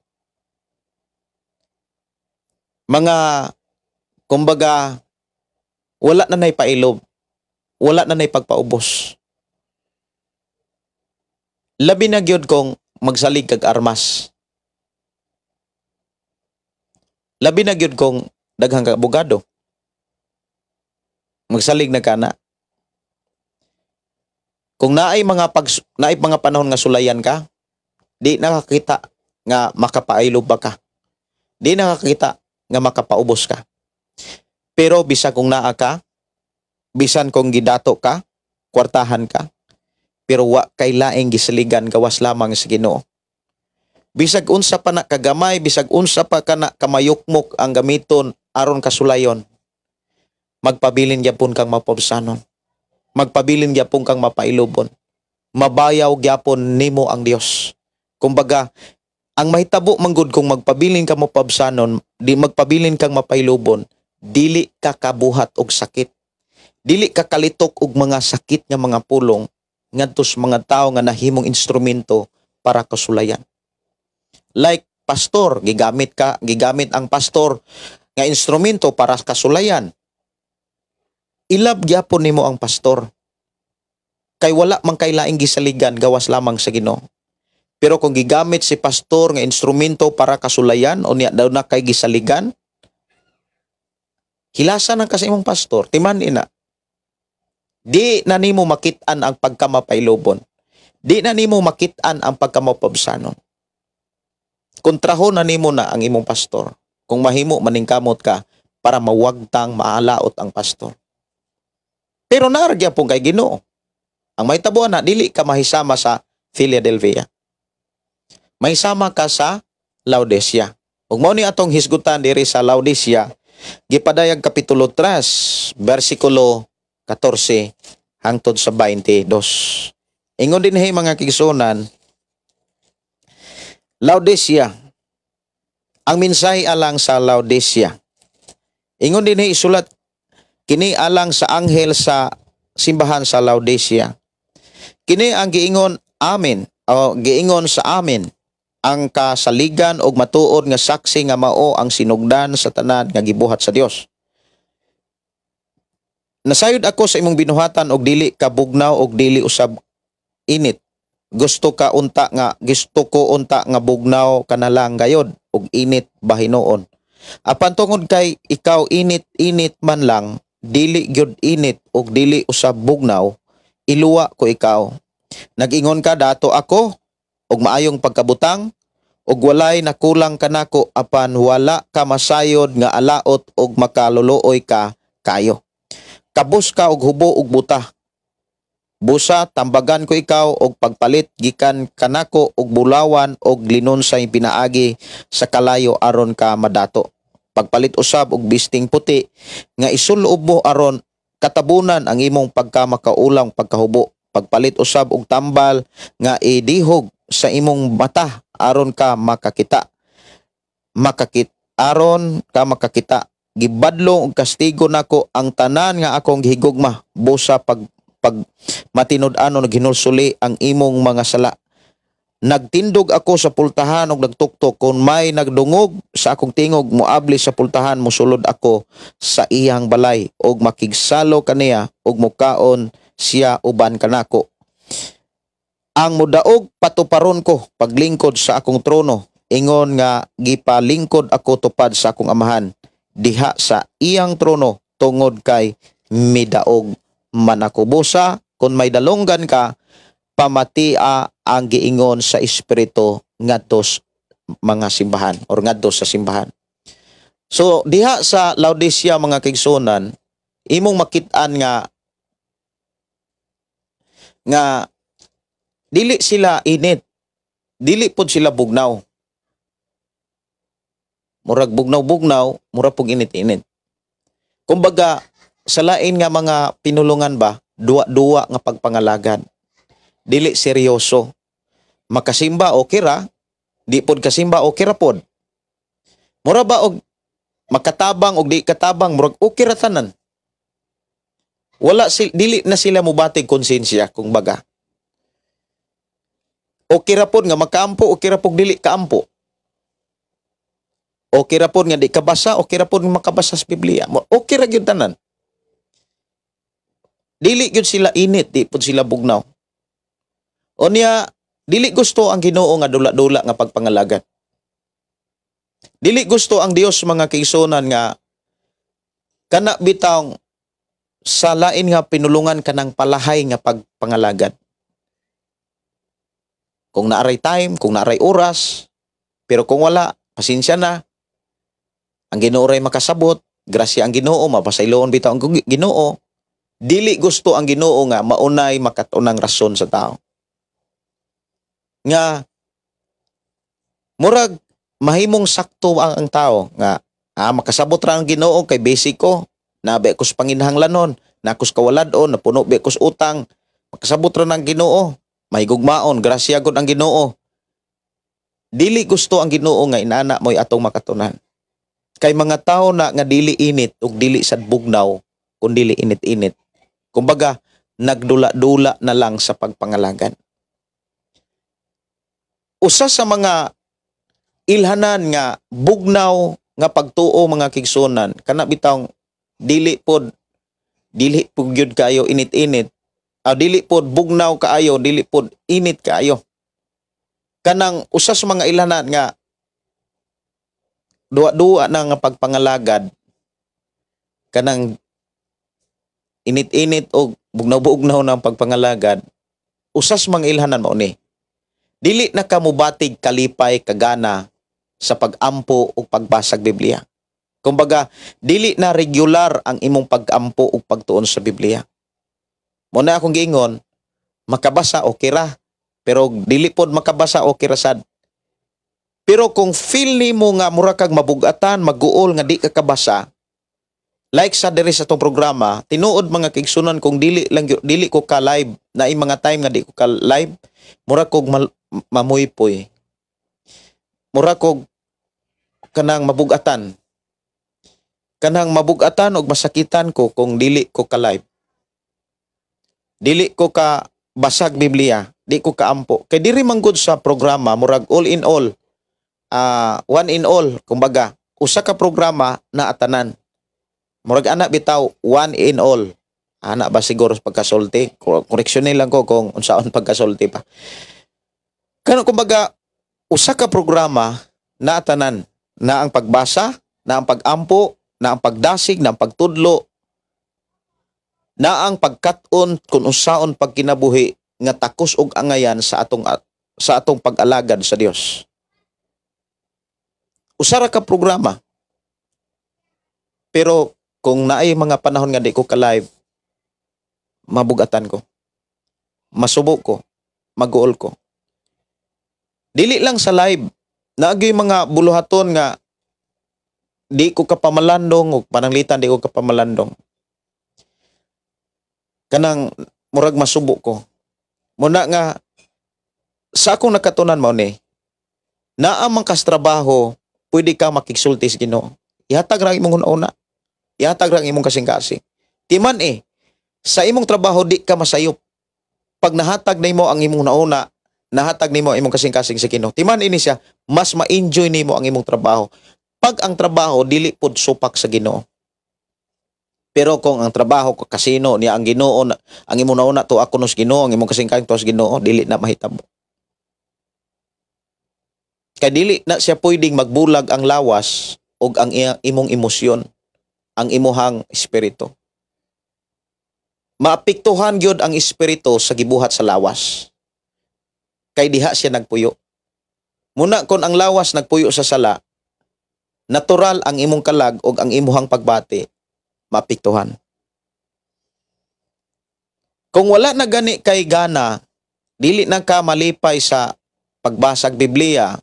Mga, kumbaga, wala na nay pailob. Wala na nay pagpaubos. Labi na gyud kung magsalig kag armas. Labi na gyud kung daghang kag abogado. Magsalig na kana. Kung naay mga panahon nga sulayan ka, di nakakita nga makapailob ba ka. Di nakakita nga makapaubos ka. Pero bisa kung naa ka, bisan kung gidato ka, kwartahan ka, pero wa kay laing gisaligan gawas lamang sa Ginoo. Bisag unsa pa na kagamay, bisag unsa pa kana kamayukmok ang gamiton aron kasulayon, magpabilin gyapon kang mapabsanon. Magpabilin gyapon kang mapailobon. Mabayaw gyapon nimo ang Dios. Kumbaga, ang mahitabo manggod kung magpabilin ka mapabsanon, di magpabilin kang mapailobon, dili ka kabuhat og sakit. Dili ka kalitok og mga sakit nga mga pulong ngadtos mga tao nga nahimong instrumento para kasulayan. Like pastor, gigamit ang pastor nga instrumento para kasulayan. Ilab gyapon nimo ang pastor. Kay wala man kay laing gisaligan gawas lamang sa Ginoo. Pero kung gigamit si pastor nga instrumento para kasulayan o niya daw na kay gisaligan, hilasan ang kasi imong pastor, timan ina. Di na nimo makit-an ang pagkamapailobon. Di na nimo makit-an ang pagkamapabsanon. Kontrahon na nimo na ang imong pastor. Kung mahimo maningkamot ka para mawagtang maalaot ang pastor. Pero naragya pong kay Ginoo. Ang may tabuan na dili ka mahisama sa Philadelphia. Mahisama ka sa Laodicea. Ug mao ni atong hisgutan diri sa Laodicea, gipadayag kapitulo 3, bersikulo 14 hangtod sa 22. Ingon din mga kigsunan, Laodicea. Ang mensahe alang sa Laodicea. Ingon din isulat kini alang sa anghel sa simbahan sa Laodicea. Kini ang giingon amin o giingon sa amin ang kasaligan og matuod nga saksi nga mao ang sinugdan sa tanan nga gibuhat sa Dios. Nasayod ako sa imong binuhatan og dili ka bugnaw og dili usab init. Gusto ko unta nga bugnaw kanalang gayod og init bahinoon. Apan tungod kay ikaw init-init man lang, dili gyud init ug dili usab bugnaw, iluwa ko ikaw. Nag-ingon ka dato ako og maayong pagkabutang ug walay nakulang kanako apan wala ka masayod nga alaot ug makaluluoy ka kayo. Kabus ka og hubo ug buta. Busa tambagan ko ikaw og pagpalit gikan kanako og bulawan og linunsay pinaagi sa kalayo aron ka madato. Pagpalit usab og bisting puti nga isulob mo aron katabunan ang imong pagkamakaulang pagkahubo. Pagpalit usab og tambal nga idihog sa imong mata aron ka makakita. Aron ka makakita. Gibadlong og kastigo nako ang tanan nga akong gihigugma busa pag matinud-anon ginulsuli ang imong mga sala. Nagtindog ako sa pultahan og nagtuktok kung may nagdungog sa akong tingog moabli sa pultahan mosulod ako sa iyang balay og makigsalo kaniya og mukaon siya uban kanako. Ang mudaog patuparon ko paglingkod sa akong trono ingon nga gipalingkod ako tupad sa akong amahan diha sa iyang trono tungod kay midaog man ako. Busa kung may dalonggan ka pamatia ang giingon sa espiritu ngadto mga simbahan or ngadto sa simbahan. So diha sa Laodicea mga kaigsunan, imong makit-an nga dili sila init, dili pod sila bugnaw. Murag bugnaw-bugnaw, murag pug init-init. Kumbaga sa lain nga mga pinulungan ba, duwa-duwa nga pagpangalagad. Dili seryoso. Makasimba okay ra, di pod kasimba okay ra pod. Mura ba og makatabang og di katabang murag okay ra tanan. Dili na sila mubatig konsensya kung baga. Okay ra pod nga makaampo, okay ra pod dili kaampo. Okay ra pod nga di kabasa, okay ra pod makabasa sa Biblia. Okay ra gyud tanan. Dili gyud sila init, di pod sila bugnaw. Unya, dili gusto ang Ginoo nga dula-dula nga pagpangalagan. Dili gusto ang Dios mga kaigsunan nga kana bitawng sa lain nga pinulungan kanang palahay nga pagpangalagan. Kung naaray time, kung naaray oras, pero kung wala, pasensya na. Ang Ginoo ray makasabot, grasya ang Ginoo, mapasayloon bitaw ang Ginoo. Dili gusto ang Ginoo nga maunay makatunang rason sa tao. Nga murag mahimong sakto ang tao nga makasabot ra ang Ginoo kay basic ko, nabe ko sa panginahanglanon, nakos kawaladon, napuno be ko sa utang, makasabot ra ng Ginoo, mahigugmaon, grasya gud ang Ginoo. Dili gusto ang Ginoo nga inana mo'y atong makatunan. Kay mga tao na nga dili init ug dili sad bugnaw kun dili init-init. Kumbaga nagdula-dula na lang sa pagpangalagan. Usa sa mga ilhanan nga bugnaw nga pagtuo mga kigsunan kana bitawng dili pod gyud kayo init-init. Dili pod bugnaw kaayo, dili pod init kaayo. Kanang usa sa mga ilhanan nga duwa-duwa na nga pagpangalagad kanang init-init o bugnaw-bugnaw ng pagpangalagad, usas mga ilhanan mo ni. Dili na ka mubatig kalipay kagana sa pagampo o pagbasag Biblia. Kumbaga, dili na regular ang imong pagampo o pagtuon sa Biblia. Muna akong giingon, makabasa okay ra, pero dili pod makabasa okay ra sad. Pero kung feel nimo nga mura kag mabugatan, maguol nga di ka kabasa, like sa diri sa tong programa, tinuod mga kaigsunan kung dili ko ka live, na mga time nga di ko ka live, mura kog mamuypoy. Mura kog kanang mabugatan. Kanang mabugatan og masakitan ko kung dili ko ka live. Dili ko ka basag Biblia, di ko kaampo. Kay diri man gud sa programa murag all in all. One in all, kumbaga, usa ka programa na atanan. Murag anak bitaw, one in all. Anak ba siguro pagkasulti? Koreksyonin lang ko kung unsaon pagkasulti pa. Kano kumbaga, usa ka programa na atanan na ang pagbasa, na ang pagampo, na ang pagdasig, na ang pagtudlo, na ang pagkat-on kung unsaon pagkinabuhi nga takos og angayan sa atong pag-alagad sa Dios. Usara ka programa. Pero kung naay mga panahon nga di ko ka-live, mabugatan ko. Masubo ko. Mag-uol ko. Dili lang sa live. Naagay mga buluhaton nga di ko kapamalandong o pananglitan di ko kapamalandong. Kanang murag masubo ko. Muna nga sa akong nakatunan mo ni, na amang kas trabaho, pwede ka makigsulti sa Ginoo. Ihatag ra imong una. Ihatag ra imong kasing-kasing. Timan sa imong trabaho di ka masayop. Pag nahatag nimo ang imong nauna, nahatag nimo ang imong kasing-kasing sa Ginoo. Timan ini siya, mas ma-enjoy nimo ang imong trabaho. Pag ang trabaho dili pud supak sa Ginoo. Pero kung ang trabaho ko kasino niya ang Ginoo, ang imong nauna to ako nos Ginoo, ang imong kasing-kasing to sa Ginoo, dili na mahitabo. Kay dili na siya pwedeng magbulag ang lawas og ang imong emosyon, ang imuhang espiritu. Maapektuhan gyud ang espiritu sa gibuhat sa lawas. Kay diha siya nagpuyo. Muna kon ang lawas nagpuyo sa sala, natural ang imong kalag og ang imuhang pagbati maapektuhan. Kung wala na gani kay gana, dili na ka malipay sa pagbasag Biblia,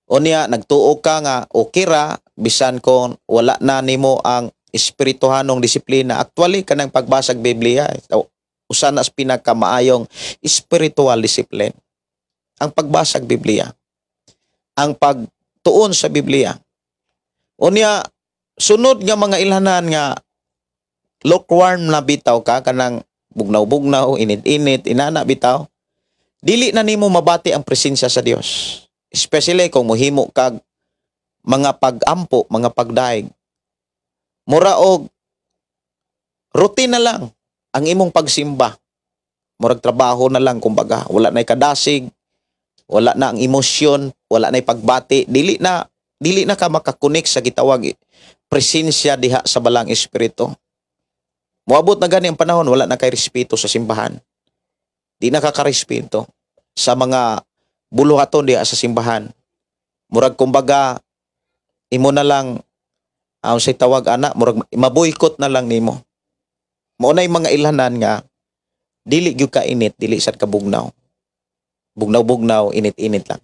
o niya nagtuo ka nga okay ra bisan kung wala na nimo ang espirituhanong disiplina. Actually kanang pagbasag Biblia usa na sa pinakamaayong spiritual discipline. Ang pagbasag Biblia, ang pagtuon sa Biblia. O niya sunod nga mga ilhanan nga lukewarm na bitaw ka, kanang bugnaw-bugnaw, init-init, inana bitaw, dili na nimo mabati ang presensya sa Dios. Especially kung mohimo kag mga pag-ampo, mga pagdaig. Mura og routine na lang ang imong pagsimba. Murag trabaho na lang kumbaga, wala na kadasig, wala na ang emosyon, wala na pagbati, dili na ka makakonek sa gitawag presensya diha sa balang espiritu. Moabot na gani ang panahon, wala na kay respeto sa simbahan. Di na kakarespeto sa mga buluhaton diha sa simbahan. Murag kumbaga imo na lang say tawag ana, murag maboykot na lang nimo. Mao nay mga ilhanan nga dili gyud ka init, dili sad ka bugnaw. Bugnaw-bugnaw, init-init lang.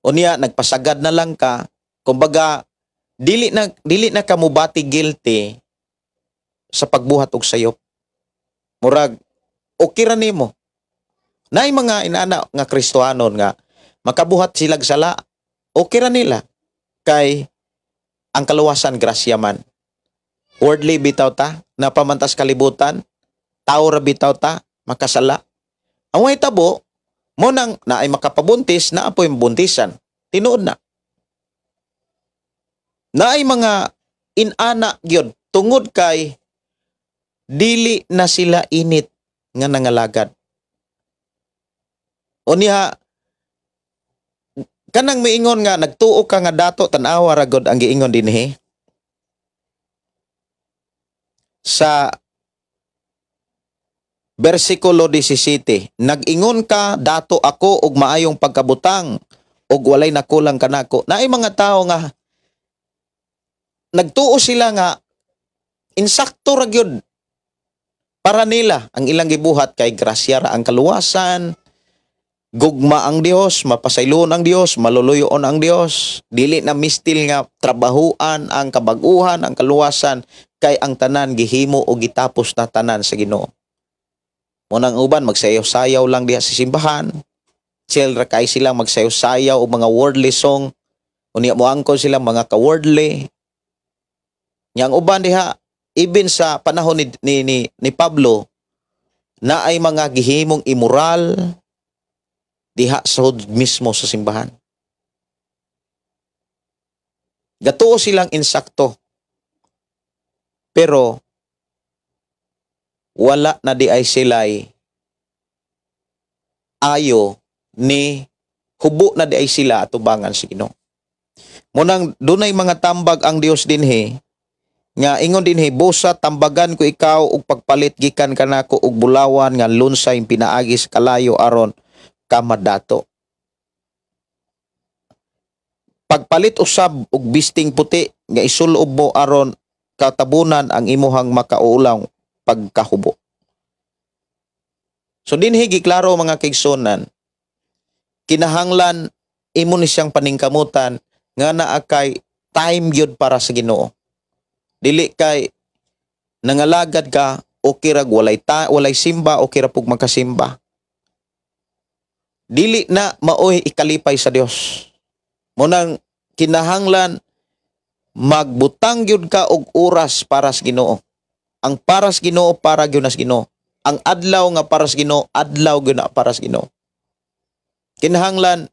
Unya nagpasagad na lang ka, kumbaga dili na ka mubati guilty sa pagbuhat og sayop. Murag okay ra nimo. Naay mga inana nga Kristohanon nga makabuhat silag sala, okay ra nila kay ang kaluwasan grasya man. Worldly bitaw ta, napamantas kalibutan, tao ra bitaw ta, makasala. Ang way tabo mo nang naay makapabuntis, na apoy buntisan. Tinuod na. Naay mga inana gyud tungod kay dili na sila init nga nangalagad. Unya kanang miingon nga nagtuo ka nga dato tan-awa ra gud ang giingon dinhi sa versikulo 17, nag-ingon ka dato ako og maayong pagkabutang og walay nakulang kanako. Naay mga tao nga nagtuo sila nga insakto ra gyud para nila ang ilang gibuhat kay grasya ra ang kaluwasan, gugma ang Dios, mapasaylon ang Dios, maluluyoon ang Dios. Dili na mistil nga trabahuan ang kabag-uhan, ang kaluwasan, kay ang tanan gihimo o gitapos na tanan sa Ginoo. Munang uban magsayaw-sayaw lang diha sa simbahan. Chill ra kay sila magsayaw-sayaw og mga worldly song. Unya moangkon sila mga ka-worldly. Yang uban diha even sa panahon ni Pablo na ay mga gihimong immoral diha sa mismo sa simbahan. Gatuo silang insakto. Pero wala na di ay sila'y ayo ni hubo na di ay sila atubangan sa Ginoo. Munang dunay mga tambag ang Dios dinhi nga ingon dinhi, busa tambagan ko ikaw ug pagpalit gikan kanako og bulawan nga lunsay pinaagis kalayo aron ka madato. Pagpalit usab og bisting puti nga isulob mo aron katabunan ang imuhang makauulaw pagkahubo. So dinhi giklaro mga kaigsunan, kinahanglan imo ni siyang paningkamutan nga naa kay time gyud para sa Ginoo. Dili kay nangalagad ka okay ra walay simba okay ra pug makasimba. Dili na maoy ikalipay sa Dios. Munang kinahanglan magbutang gyud ka og oras para sa Ginoo. Ang para sa Ginoo para gyud sa Ginoo. Ang adlaw nga para sa Ginoo adlaw gyud na para sa Ginoo. Kinahanglan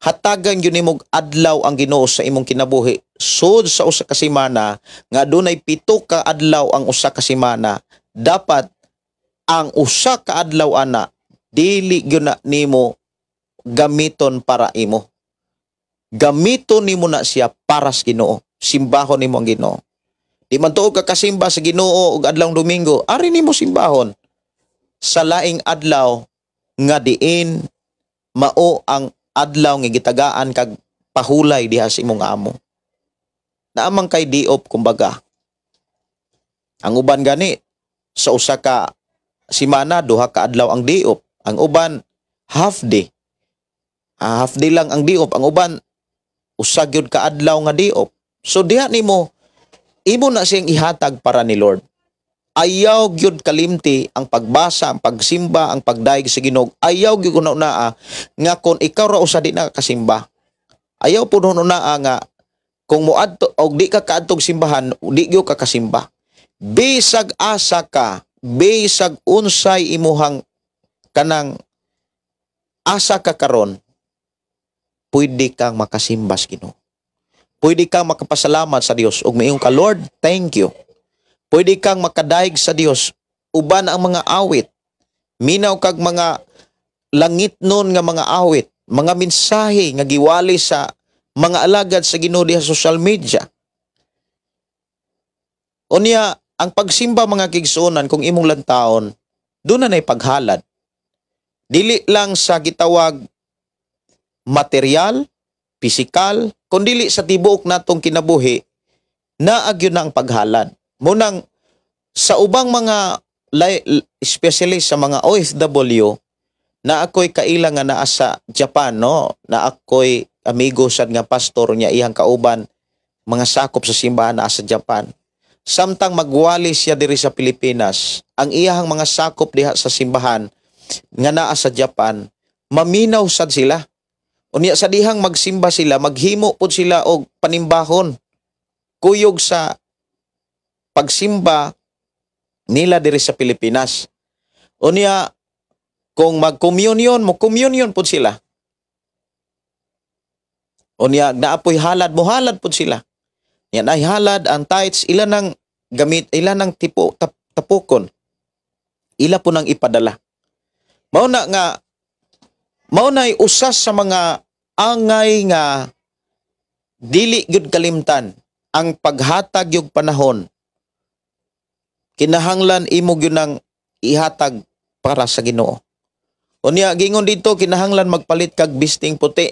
hatagan gyud nimo adlaw ang Ginoo sa imong kinabuhi. Sud sa usa ka semana nga dunay 7 ka adlaw ang usa ka semana, dapat ang usa ka adlaw ana dili gyud na nimo gamiton para imo. Gamiton nimo na siya para sa Ginoo. Simbahon nimo ang Ginoo. Di man tuog ka kasimba sa Ginoo og adlawng Domingo, ari nimo simbahon sa laing adlaw nga diin mao ang adlaw nga gitagaan kag pahulay diha sa imong amo. Naamang kay diop kumbaga. Ang uban gani sa usa ka semana 2 ka adlaw ang diop. Ang uban half day. Half day lang ang diop. Ang uban usa gyud ka adlaw nga diop. So diha nimo imo na siyang ihatag para ni Lord. Ayaw gyud kalimti ang pagbasa, ang pagsimba, ang pagdaig sa Ginoo. Ayaw gyud una nga kung ikaw ra usa di na kasimba. Ayaw pud una nga kung moadto og di ka kaadtog simbahan, di gyud ka kasimba. Bisag asa ka, bisag unsay imuhang kanang asa ka karon, pwede kang makasimba sa Ginoo. Pwede kang makapasalamat sa Dios ug maayong ka, Lord, thank you. Pwede kang makadaig sa Dios uban ang mga awit. Minaw kag mga langit nun nga mga awit, mga mensahe nga giwali sa mga alagad sa Ginoo diha sa social media. Unya, ang pagsimba mga kigsuonan kung imong lantaon, doon na paghalad. Dili lang sa gitawag material, pisikal, kundili sa tibuok natong kinabuhi, naagyo na ang paghalad. Munang sa ubang mga especially sa mga OFW, na ako'y kaila nga naa sa Japan, no? Na ako'y amigo sad nga pastor niya iyang kauban mga sakop sa simbahan naa sa Japan. Samtang magwali siya diri sa Pilipinas, ang iyang mga sakop diha sa simbahan nga naa sa Japan, maminaw sad sila. Unya sa dihang magsimba sila, maghimo pud sila og panimbahon. Kuyog sa pagsimba nila diri sa Pilipinas. Unya kung mag-communion, mo communion pud sila. Unya naapoy halad, mo halad pud sila. Yan ay halad ang tithes, ilan ang gamit, ilan ang tapukon. Ila po nang ipadala. Mao na'y usas sa mga angay nga dili gyud kalimtan ang paghatag yung panahon. Kinahanglan imo gyud nang ihatag para sa Ginoo. Unya gingon dito, kinahanglan magpalit kag bisting puti.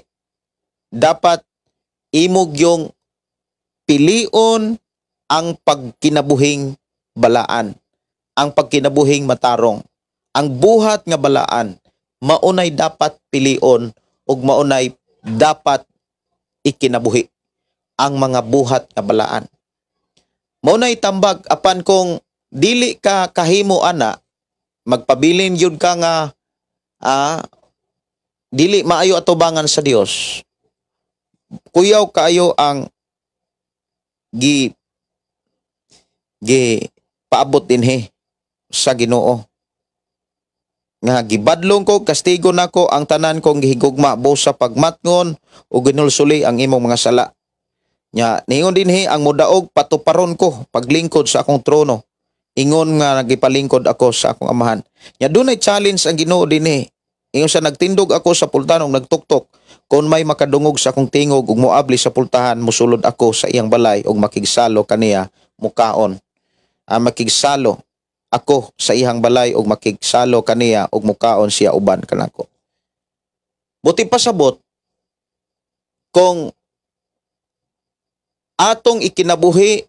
Dapat imo gyung pilion ang pagkinabuhing balaan, ang pagkinabuhing matarong. Ang buhat nga balaan, maunay dapat pilion ug maunay dapat ikinabuhi ang mga buhat nga balaan. Maunay tambag apan kung dili ka kahimo ana, magpabilin yun ka nga dili maayo atubangan sa Dios. Kuyaw kaayo ang paabot dinhi sa Ginoo. Nga gibadlong ko, kastigo nako ang tanan kong gihigugma busa pagmatngon o ginulsuli ang imong mga sala. Nya ningon dinhi ang mudaog patuparon ko paglingkod sa akong trono. Ingon nga nagipalingkod ako sa akong amahan. Nya dunay challenge ang Ginoo dinhi. Ingon sa nagtindog ako sa pultanong nagtuktok. Kung may makadungog sa akong tingog ug moabli sa pultahan, musulod ako sa iyang balay ug makigsalo kaniya mukaon. Makigsalo ako sa iyang balay ug makigsalo kaniya ug mukaon siya uban kanako. Buti pasabot kung atong ikinabuhi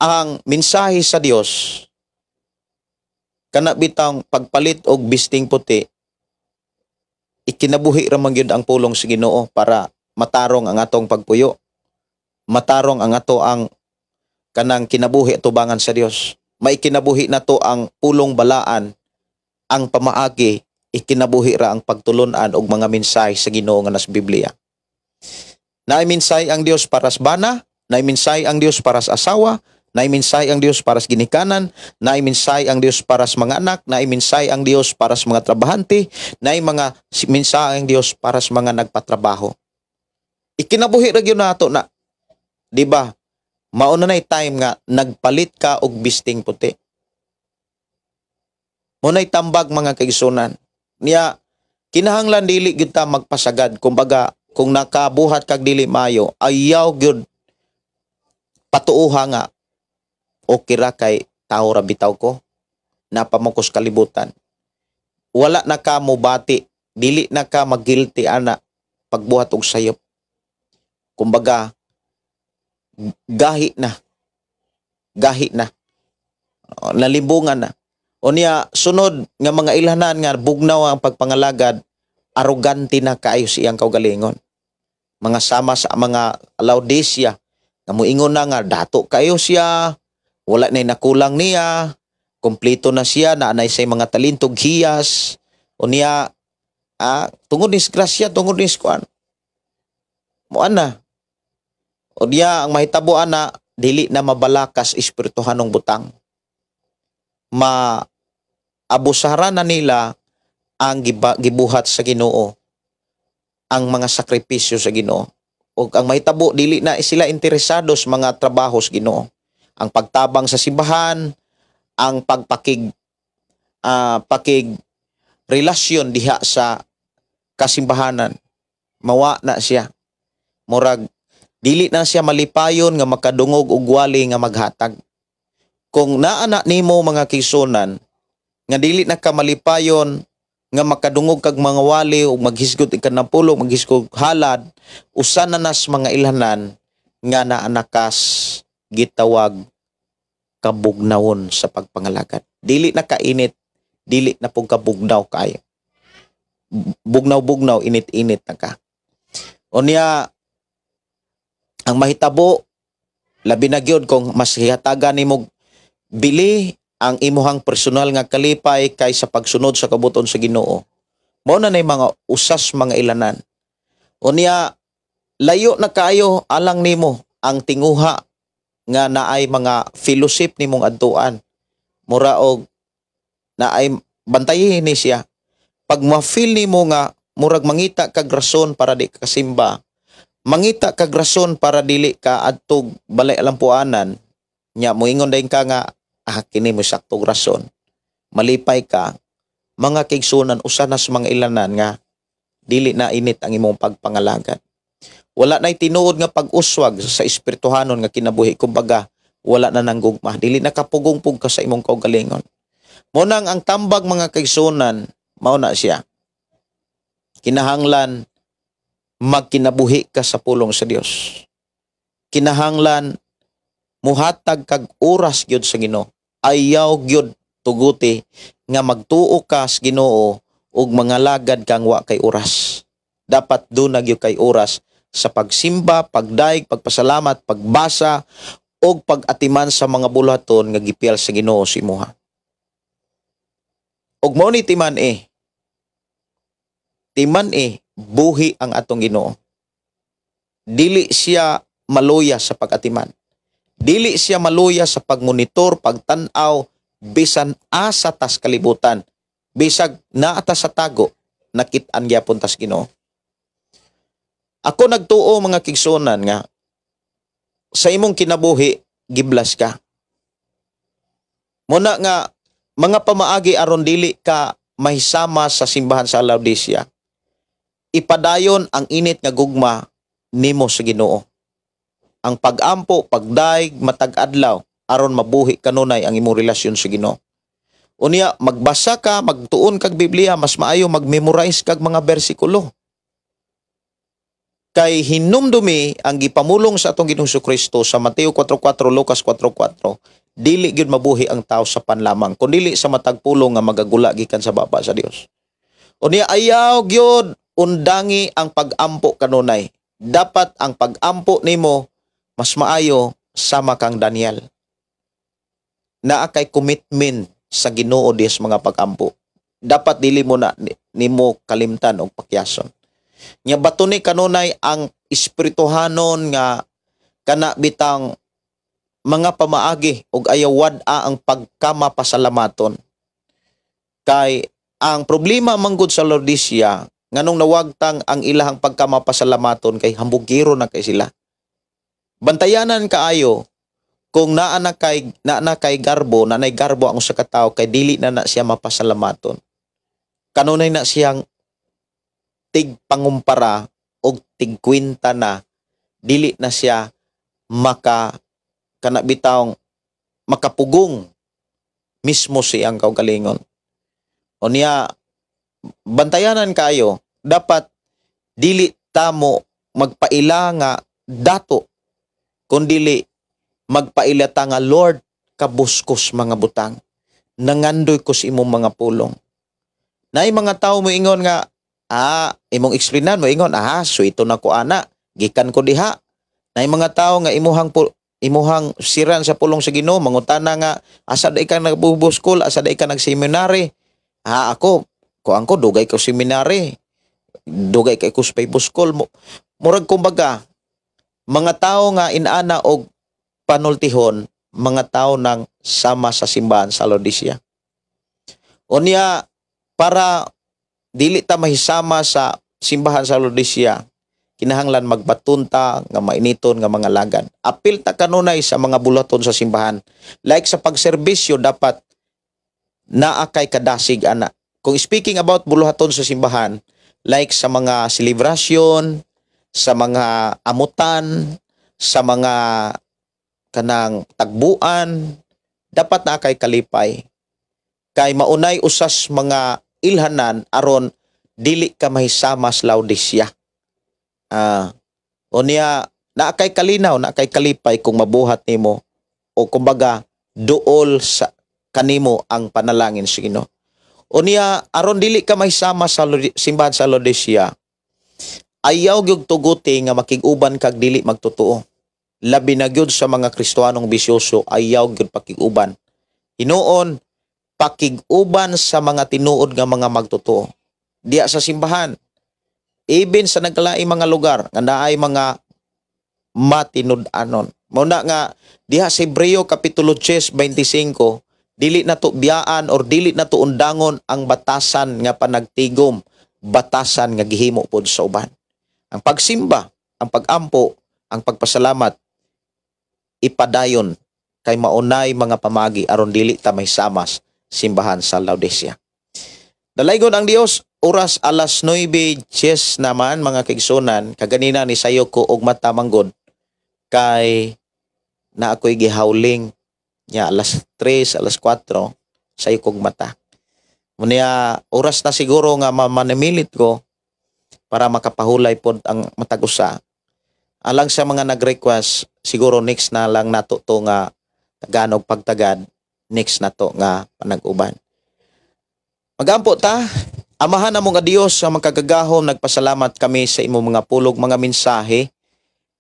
ang mensahe sa Dios kana bitang pagpalit og bisting puti, ikinabuhi ra man gyud ang pulong sa Ginoo para matarong ang atong pagpuyo, matarong ang ato ang kanang kinabuhi atubangan sa Dios. Maikinabuhi na to ang pulong balaan, ang pamaagi, ikinabuhi ra ang pagtulunan og mga mensahe sa Ginoo nga nas Biblia. Naay mensahe ang Dios para sa bana, naay mensahe ang Dios para sa asawa, naay mensahe ang Dios para sa ginikanan, naay mensahe ang Dios para sa mga anak, naay mensahe ang Dios para sa mga trabahante, naay mga mensahe ang Dios para sa mga nagpatrabaho. Ikinabuhi ra gyud nato na, di ba? Mauna nay time nga nagpalit ka og bisting puti. Munay tambag mga kaigsunan. Niya kinahanglan dili gyud ta magpasagad, kumbaga kung nakabuhat kag dili mayo, ayaw gyud patuoha nga okay ra kay tao ra bitaw ko, napamukos kalibutan. Wala na ka mobati, dili na ka mag-guilty ana pagbuhat og sayop. Kumbaga gahi na. Nalimbungan na. O niya sunod nga mga ilhanan nga bugnaw ang pagpangalagad, arrogante na kaayo siyang kaugalingon. Mga sama sa mga Laodicea, nga moingon na nga dato kayo siya, wala na nakulang niya, kompleto na siya, naanay say mga talintog hiyas, o niya, tungod ni grasya, tungod ni kuan. Muan na. O niya, ang mahitabuan na, dili na mabalakas espirituhanong butang. Maabusaran na nila ang gibuhat sa Ginoo, ang mga sakripisyo sa Ginoo. O ang mahitabo, dili na sila interesado sa mga trabaho sa Ginoo. Ang pagtabang sa simbahan, ang pakig relasyon diha sa kasimbahanan, mawa na siya. Murag, dili na siya malipayon nga makadungog og wali nga maghatag. Kung naana nimo mga kisunan, nga dili na ka malipayon nga makadungog kag mga wali o maghisgot ikan ng pulo, maghisgot halad, usa na nas mga ilhanan nga naanakas gitawag kabugnawon sa pagpangalagad. Dili na kainit, dili na pong kabugnaw kayo. Bugnaw-bugnaw, init-init na ka. O niya, ang mahitabo, labi na gyud kung mas hihatagan nimo bili ang imuhang personal nga kalipay kaysa pagsunod sa kabuton sa Ginoo. Mao na nay mga usas mga ilanan. Unya layo na kayo alang nimo ang tinguha nga naay mga fellowship nimong adtuan. Mura og naay bantayin ni siya. Pag ma-feel nimo nga murag mangita kag rason para di ka kasimba, mangita kag rason para dili ka adtog balay alampuanan, nya moingon dayon ka nga kini mo saktong rason, malipay ka, mga kaigsunan usa na sa mga ilanan nga dili na init ang imong pagpangalagad. Wala na'y tinuod nga pag-uswag sa espirituhanon nga kinabuhi, kumbaga wala na nang gugma, dili na kapugong-pug ka sa imong kaugalingon. Munang ang tambag mga kaigsunan, mao na siya. Kinahanglan magkinabuhi ka sa pulong sa Dios. Kinahanglan muhatag kag oras gyud sa Ginoo. Ayaw gyud tuguti nga magtuo ka sa Ginoo ug mangalagad kang wa kay oras. Dapat dunag gyud kay oras sa pagsimba, pagdaig, pagpasalamat, pagbasa ug pag-atiman sa mga bulaton nga gipiyal sa Ginoo sa imuha. Ug mao ni timan buhi ang atong Ginoo. Dili siya maluya sa pag-atiman. Dili siya maluya sa pagmonitor, pagtanaw, bisan asa tas kalibutan. Bisag naata sa tago, nakit-an gyapon tas Ginoo. Ako nagtuo mga kigsunan nga, sa imong kinabuhi, giblas ka. Muna nga, mga pamaagi aron dili ka mahisama sa simbahan sa Laodicea. ipadayon ang init nga gugma nimo sa Ginoo. Ang pagampo, pagdaig, matag adlaw aron mabuhi kanunay ang imong relasyon sa Ginoo. Unya, magbasa ka, magtuon kag Biblia, mas maayo mag-memorize kag mga bersikulo. Kay hinumdumi ang gipamulong sa atong Ginoong Kristo sa Mateo 4:4, Lucas 4:4, dili gyud mabuhi ang tao sa panlamang, kundi sa matag pulong nga magagula gikan sa baba sa Dios. Unya, ayaw gyud undangi ang pagampo kanunay. Dapat ang pagampo nimo mas maayo sama kang Daniel. Naa kay commitment sa Ginoo dias mga pagampo. Dapat dili mo na nimo kalimtan og pakyason. Nya batuni kanunay ang espirituhanon nga kana bitang mga pamaagi og ayaw wad-a ang pagkamapasalamaton. Kay ang problema manggod sa Laodicea nganong nawagtang ang ilahang pagkamapasalamaton kay hambugiro na kay sila. Bantayanan kaayo kung naa na kay garbo, nanay garbo ang usa ka tawo kay dili na siya mapasalamaton. Kanunay na siyang tigpangumpara o tigkwinta na dili na siya kanabitawng makapugong mismo siyang kaugalingon. O niya, bantayanan kayo, dapat dili tamo magpaila nga dato, kundili magpaila ta nga Lord, kabuskos mga butang, nangandoy ko sa imong mga pulong. Naay mga tao mo ingon nga, imong explainan mo ingon, suito na ko ana, gikan ko diha. Naay mga tao nga imuhang siran sa pulong sa Ginoo, mangutana nga asa day ka nagbubuskol, asa day ka nagseminary. Ako dugay ko seminary. Dugay kay ko sa buskol mo. Murag kumbaga, mga tao nga inana og panultihon, mga tao nang sama sa simbahan sa Laodicea. Unya, para dili ta mahisama sa simbahan sa Laodicea, kinahanglan magbatunta nga mainiton nga mga lagad. Apil ta kanunay sa mga bulaton sa simbahan. Like sa pagserbisyo, dapat naa kay kadasig ana. Kung speaking about buluhaton sa simbahan, like sa mga selebrasyon, sa mga amutan, sa mga kanang tagbuan, dapat naa kay kalipay. Kay maunay usas mga ilhanan aron dili ka mahisama sa Laodicea. Unya naa kay kalinaw, naa kay kalipay kung mabuhat nimo o kumbaga duol sa kanimo ang panalangin sa Ginoo. Unya aron dili ka mahisama sa simbahan sa Laodicea, ayaw gyud tuguti nga makig-uban kag dili magtotoo. Labi na gyud sa mga Kristiyanong bisyoso, ayaw gyud pakig-uban. Hinuon pakig-uban sa mga tinuod nga mga magtotoo. Diya sa simbahan, even sa nagkalaing mga lugar nga naay mga matinud-anon. Muna nga diha sa Hebreo kapitulo 10:25, dili na to biyaan or dili na to undangon ang batasan nga panagtigom, batasan nga gihimo pod sa uban. Ang pagsimba, ang pagampo, ang pagpasalamat ipadayon kay maunay mga pamagi aron dili ta mahisamas simbahan sa Laodicea. Dalaygon ang Dios, oras alas 9:10 naman mga kaigsunan, kaganina ni sayo ko og mata manggod kay na ako'y gihawling nya alas 3, alas 4 sayo kog mata. Unya oras na siguro nga manimilit ko para makapahulay pod ang matagusa. Alang sa mga nag-request, siguro next na lang nato to nga taganog pagtagad, next na to nga panag-uban. Magampo ta, amahan na mga Dios sa magkagagahom, nagpasalamat kami sa imong mga pulog, mga mensahe.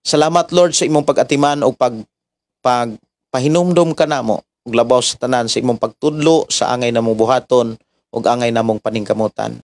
Salamat Lord sa imong pag-atiman o pahinumdom ka namo ug labaw sa tanan sa imong pagtudlo sa angay namong buhaton ug angay namong paningkamutan.